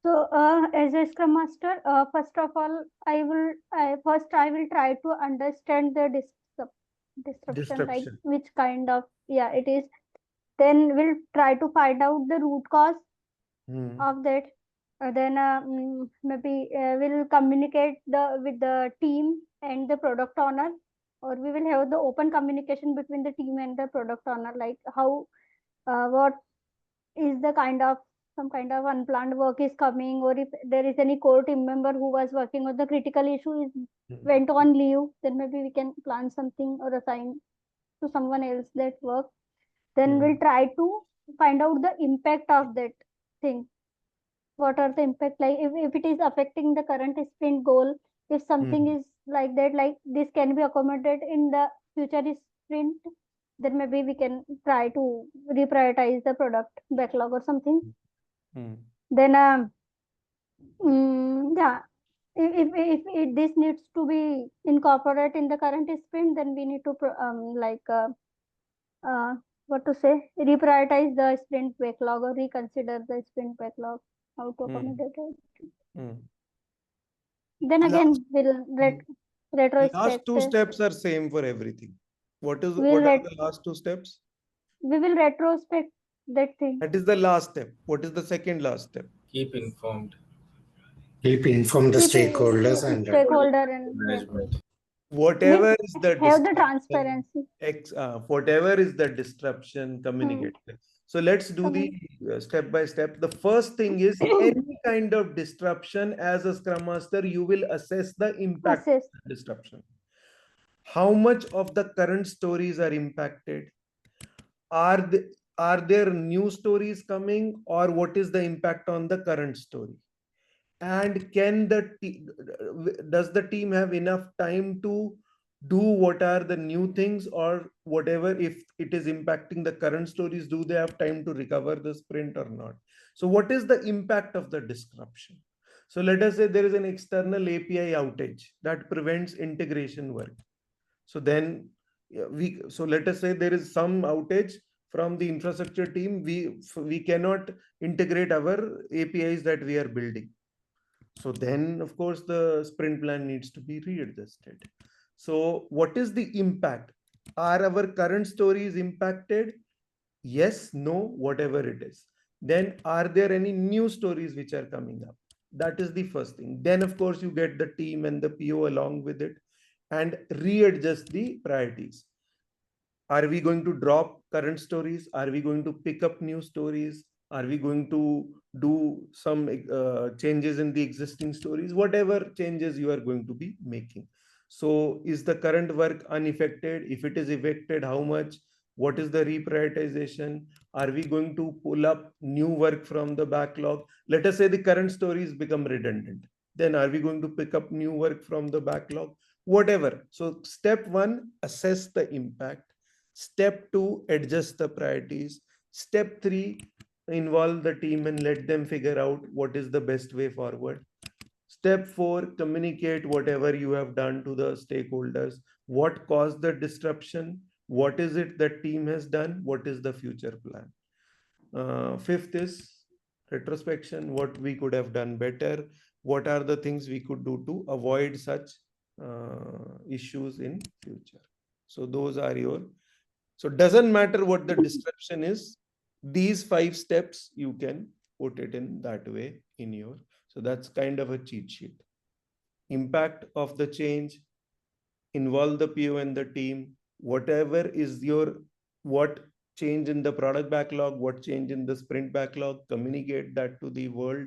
So as a Scrum Master, first of all, I will try to understand the disruption, like Disruption. which kind of, yeah, it is. Then we'll try to find out the root cause of that. Then maybe we'll communicate with the team and the product owner, or we will have the open communication between the team and the product owner, like how what is the some kind of unplanned work is coming, or if there is any core team member who was working on the critical issue is went on leave, then maybe we can plan something or assign to someone else that work. Then we'll try to find out the impact of that thing. What are the impact, like if it is affecting the current sprint goal, if something is like that, like this can be accommodated in the future sprint, then maybe we can try to reprioritize the product backlog or something. Then yeah, if this needs to be incorporated in the current sprint, then we need to what to say, reprioritize the sprint backlog or reconsider the sprint backlog, how to accommodate it. Then again, we'll Last retrospect. two steps are same for everything. What are We'll the last two steps? We will retrospect that thing. That is the last step. What is the second last step? Keep informed. Keep inform the Keep stakeholders and stakeholder and Management. Whatever is the have the disruption, transparency. whatever is the disruption, communicate. So let's do the step by step. The first thing is, any kind of disruption, as a Scrum Master, you will assess the impact of the disruption. How much of the current stories are impacted? Are there new stories coming, or what is the impact on the current story? And does the team have enough time to do what are the new things, or whatever, if it is impacting the current stories, do they have time to recover the sprint or not? So what is the impact of the disruption? So let us say there is an external API outage that prevents integration work. So then let us say there is some outage from the infrastructure team, we cannot integrate our APIs that we are building. So then, of course, the sprint plan needs to be readjusted. So what is the impact? Are our current stories impacted? Yes, no, whatever it is. Then are there any new stories which are coming up? That is the first thing. Then, of course, you get the team and the PO along with it and readjust the priorities. Are we going to drop current stories? Are we going to pick up new stories? Are we going to do some changes in the existing stories? Whatever changes you are going to be making. So is the current work unaffected? If it is affected, how much? What is the reprioritization? Are we going to pull up new work from the backlog? Let us say the current stories become redundant. Then are we going to pick up new work from the backlog? Whatever. So step one, assess the impact. Step two, adjust the priorities. Step three, involve the team and let them figure out what is the best way forward. Step four, communicate whatever you have done to the stakeholders. What caused the disruption? what is it that team has done, what is the future plan. Fifth is retrospection, what we could have done better, what are the things we could do to avoid such issues in future. So those are your, so doesn't matter what the description is, these 5 steps you can put it in that way in your, so that's kind of a cheat sheet. Impact of the change, involve the PO and the team, whatever is your, what change in the product backlog, what change in the sprint backlog, communicate that to the world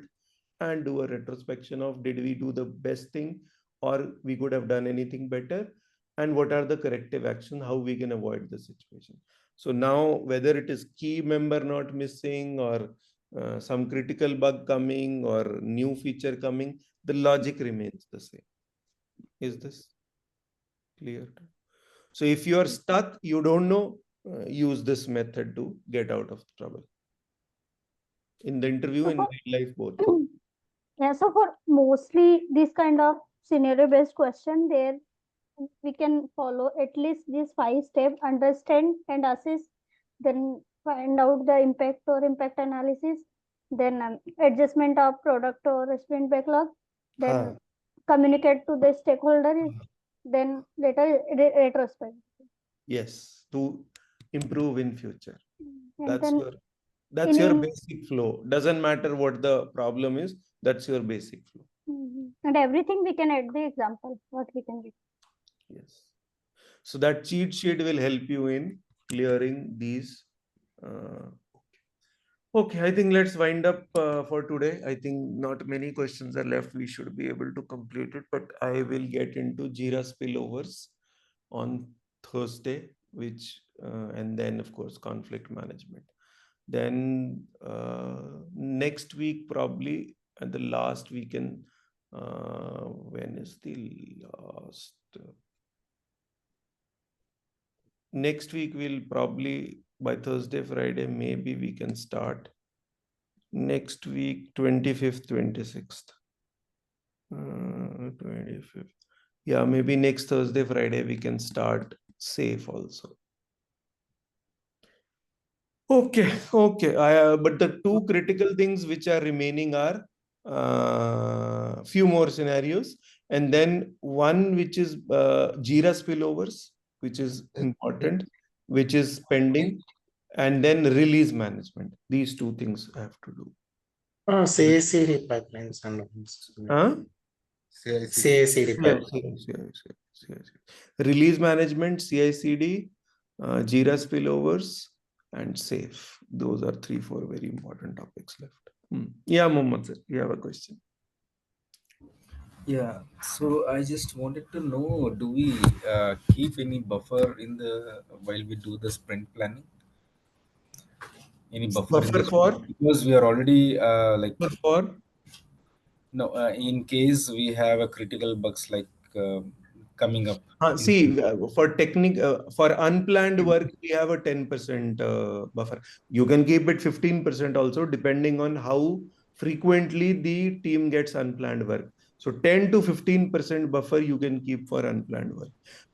and do a retrospection of did we do the best thing or we could have done anything better, and what are the corrective action, how we can avoid the situation. So now whether it is key member not missing or some critical bug coming or new feature coming, the logic remains the same. Is this clear? So if you are stuck, you don't know, use this method to get out of trouble. In the interview So and for, real life both. yeah, so for mostly this kind of scenario based question, there we can follow at least these 5 steps: understand and assess, then find out the impact or impact analysis, then adjustment of product or sprint backlog, then communicate to the stakeholder, then later retrospect. Yes, to improve in future. And That's then your, that's your basic flow. Doesn't matter what the problem is, that's your basic flow. And everything we can add the example, what we can do. Yes. So that cheat sheet will help you in clearing these. Okay, I think let's wind up for today. I think not many questions are left. We should be able to complete it, but I will get into Jira spillovers on Thursday, which and then of course conflict management. Then next week probably at the last weekend. When is the last? Next week we'll probably by Thursday, Friday, maybe we can start. Next week, 25th, 26th. 25th. Yeah, maybe next Thursday, Friday, we can start safe also. Okay, okay. But the two critical things which are remaining are few more scenarios, and then one which is Jira spillovers, which is important, which is pending, and then release management. These two things I have to do. CI/CD pipelines and Huh? CI/CD pipelines. Release management, CI/CD, Jira spillovers, and safe. Those are 3-4 very important topics left. Yeah, Mohammed sir, you have a question. Yeah, so I just wanted to know, do we keep any buffer in the while we do the sprint planning? Any buffer in Buffer the for? because we are already like For? no, in case we have a critical bugs like coming up. See, for for unplanned work, we have a 10% buffer. You can keep it 15% also, depending on how frequently the team gets unplanned work. So 10 to 15% buffer you can keep for unplanned work.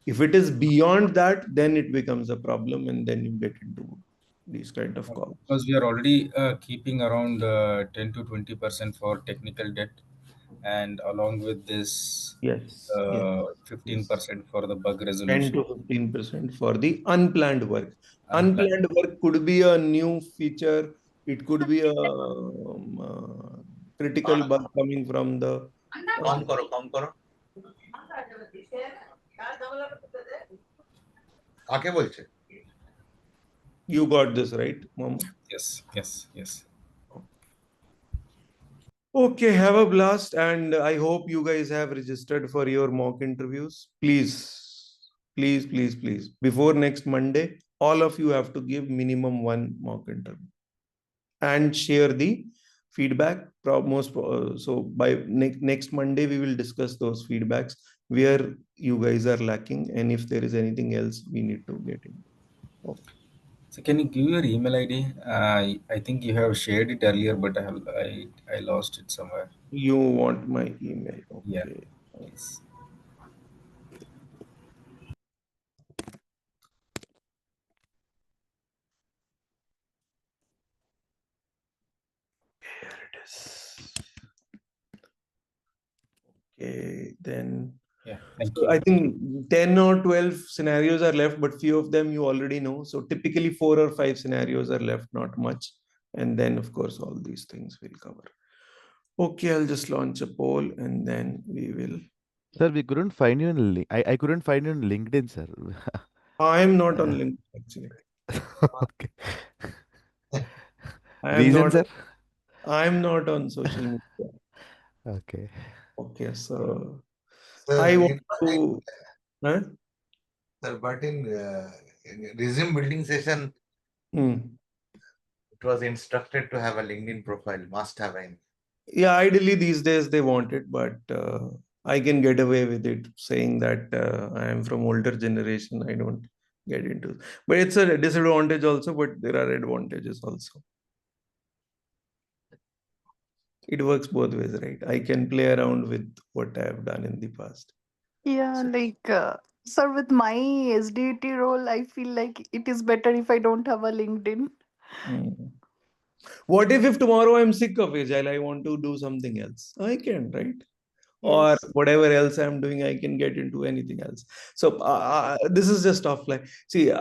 If it is beyond that, then it becomes a problem, and then you get into these kind of calls. Because we are already keeping around 10 to 20% for technical debt, and along with this, Yes, yes, yes. 15% for the bug 10 resolution. to 15% for the unplanned work. Unplanned. Unplanned work could be a new feature. It could be a critical bug coming from the. कम करो आके बोलছে You got this right, Mohammed? Yes, yes, yes. Okay, have a blast, and I hope you guys have registered for your mock interviews. Please, please, please, please. Before next Monday, all of you have to give minimum 1 mock interview and share the feedback. So by next Monday, we will discuss those feedbacks where you guys are lacking, and if there is anything else we need to get in. Okay. So can you give your email ID? I think you have shared it earlier, but I lost it somewhere. You want my email? Yeah, Okay. please. then Yeah, thank so you. I think 10 or 12 scenarios are left, but few of them you already know. So typically 4 or 5 scenarios are left, not much. And then, of course, all these things we'll cover. Okay, I'll just launch a poll and then we will. Sir, we couldn't find you in I couldn't find you in LinkedIn, sir. I am not on LinkedIn actually. Okay. I am Reason, not. sir? I am not on social media. Okay. Okay, so Sir, I want to. Huh? but in resume building session, Hmm. it was instructed to have a LinkedIn profile, must have a. Yeah, ideally these days they want it, but I can get away with it saying that I am from older generation. I don't get into, but it's a disadvantage also, but there are advantages also. It works both ways, right? I can play around with what I have done in the past. Yeah, So, like, sir, with my SDT role, I feel like it is better if I don't have a LinkedIn. mm. What if tomorrow I'm sick of Agile, I want to do something else? I can, right? Or Yes. whatever else I'm doing, I can get into anything else. So this is just offline. See,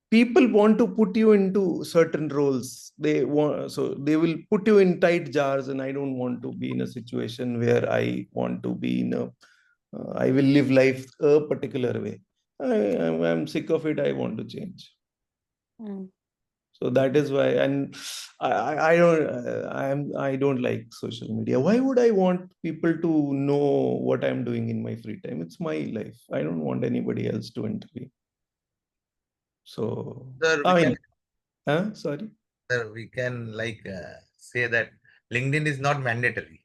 people want to put you into certain roles. They want, so they will put you in tight jars, and I don't want to be in a situation where I want to be in a. I will live life a particular way. I'm sick of it. I want to change. Mm. So that is why, and I don't I don't like social media. Why would I want people to know what I'm doing in my free time? It's my life. I don't want anybody else to intervene. So Sir, I mean, sorry. sir, we can say that LinkedIn is not mandatory.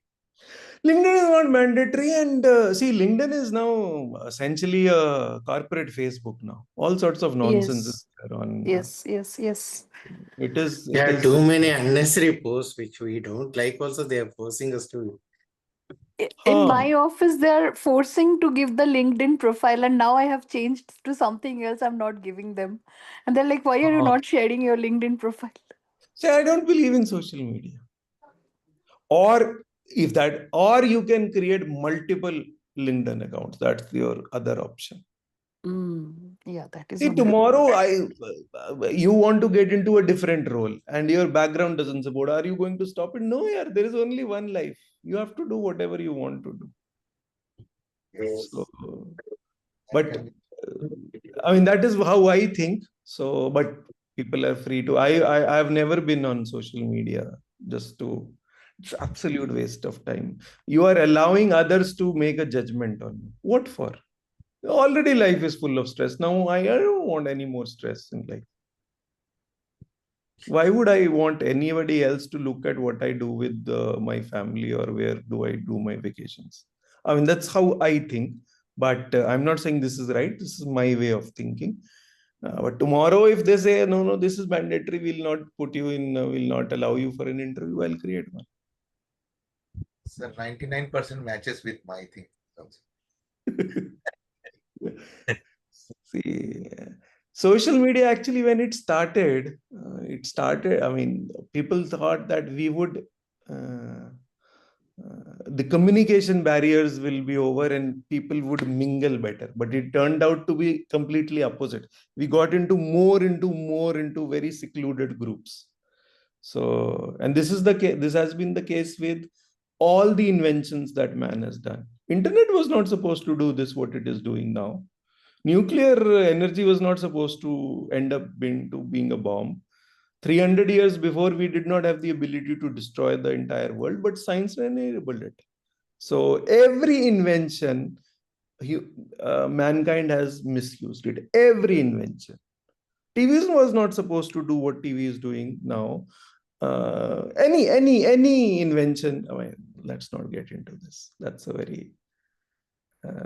LinkedIn is not mandatory, and see, LinkedIn is now essentially a corporate Facebook now. All sorts of nonsense is Yes. there on. Yes. Yes. Yes. It is. It Yeah, is. too many unnecessary posts which we don't like. Also, they are forcing us to. In Huh. my office, they're forcing to give the LinkedIn profile, and now I have changed to something else. I'm not giving them. And they're like, why are you not sharing your LinkedIn profile? See, I don't believe in social media. Or if that, or you can create multiple LinkedIn accounts. That's your other option. Yeah, that is See, one more. tomorrow you want to get into a different role and your background doesn't support. Are you going to stop it? No, yeah, there is only one life. You have to do whatever you want to do. So, but I mean, that is how I think. So, but people are free to. I've never been on social media just to. It's absolute waste of time. You are allowing others to make a judgment on you. What for? Already life is full of stress. Now I don't want any more stress in life. Why would I want anybody else to look at what I do with my family or where do I do my vacations? I mean, that's how I think. But I'm not saying this is right. This is my way of thinking. But tomorrow, if they say, no, no, this is mandatory, we'll not put you in, will not allow you for an interview, I'll create one. Sir, 99% matches with my thing. See, social media actually, when it started, I mean, people thought that we would, the communication barriers will be over and people would mingle better. But it turned out to be completely opposite. We got into very secluded groups. So, and this is the case, this has been the case with all the inventions that man has done. Internet was not supposed to do this, what it is doing now. Nuclear energy was not supposed to end up being a bomb. 300 years before, we did not have the ability to destroy the entire world, but science enabled it. So every invention, mankind has misused it. Every invention. TV was not supposed to do what TV is doing now. Any invention. I mean, let's not get into this. That's a very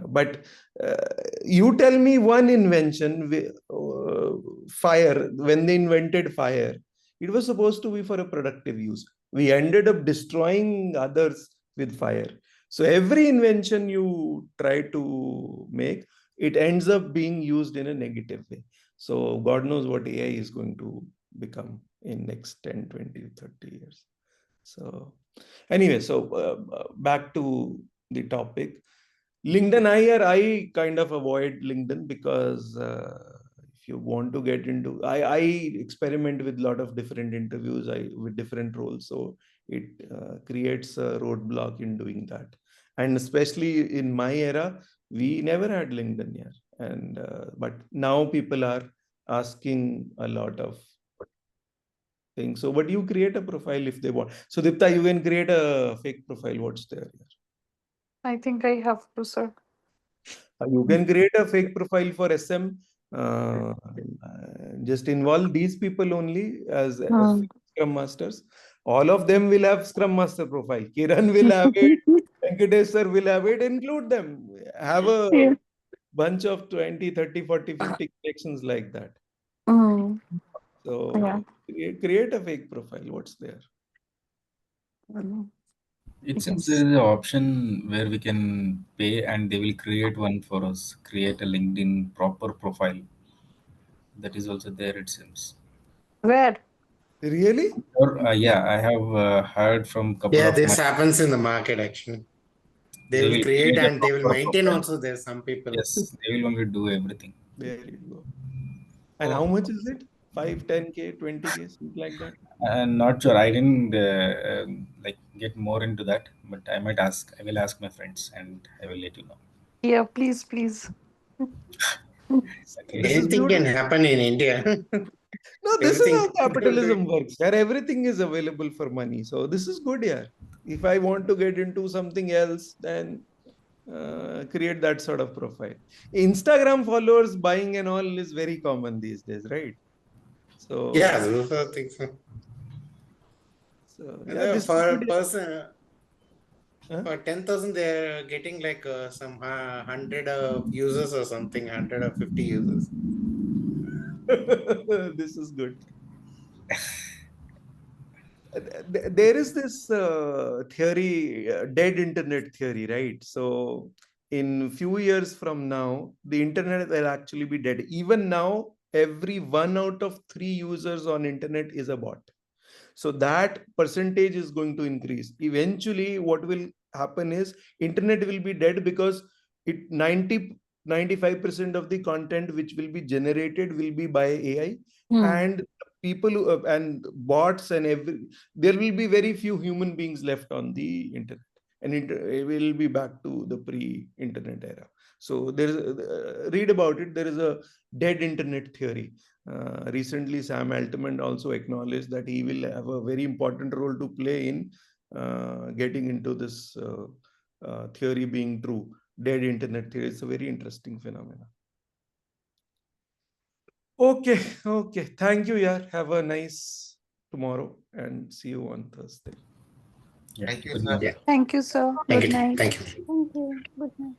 but you tell me one invention, fire, when they invented fire, it was supposed to be for a productive use. We ended up destroying others with fire. So every invention you try to make, it ends up being used in a negative way. So God knows what AI is going to become in next 10, 20, 30 years. So anyway, so back to the topic. LinkedIn, I kind of avoid LinkedIn because if you want to get into, I experiment with a lot of different interviews, with different roles, so it creates a roadblock in doing that. And especially in my era, we never had LinkedIn here, and but now people are asking a lot of things. So, but you create a profile if they want. So, Dipta, you can create a fake profile. What's there here? I think I have to, sir. You can create a fake profile for SM. Just involve these people only as Scrum Masters. All of them will have Scrum Master profile. Kiran will have it. Venkatesh sir will have it. Include them. Have a Yeah. bunch of 20, 30, 40, 50 connections like that. Mm. Yeah. So create a fake profile. What's there? Mm. It seems Yes. there is an option where we can pay and they will create one for us, create a LinkedIn proper profile. That is also there, it seems. Where? Really? Or yeah, I have heard from couple Yeah, of my this happens in the market actually. They they will will create create a and they will proper maintain profile. also. There's some people. Yes, they will only do everything. There you go. And how much is it? 5, 10K, 20K, something like that? I'm not sure. I didn't like get more into that, but I might ask. I will ask my friends and I will let you know. Yeah, please, please. Okay. This is Anything can beautiful. happen in India. No, this is Everything how people do capitalism it. works. Where everything is available for money. So this is good, yeah. If I want to get into something else, then create that sort of profile. Instagram followers buying and all is very common these days, right? Yeah, So, those are things. And yeah, this is for a good. person, Huh? for 10,000, they're getting like some 100 users or something, 150 users. This is good. There is this theory, dead internet theory, right? So in few years from now, the internet will actually be dead. Even now, every 1 out of 3 users on internet is a bot. So that percentage is going to increase. Eventually, what will happen is internet will be dead because it 95% of the content which will be generated will be by AI, and people and bots and there will be very few human beings left on the internet, and it will be back to the pre-internet era. So there's read about it. There is a dead internet theory. Recently, Sam Altman also acknowledged that he will have a very important role to play in getting into this theory being true. Dead internet theory is a very interesting phenomenon. Okay, okay. Thank you, yaar. Have a nice tomorrow and see you on Thursday. Yeah. Thank you, Good sir. night. Yeah. Thank you, sir. Thank Good you. night. Thank you. Thank you. Good night.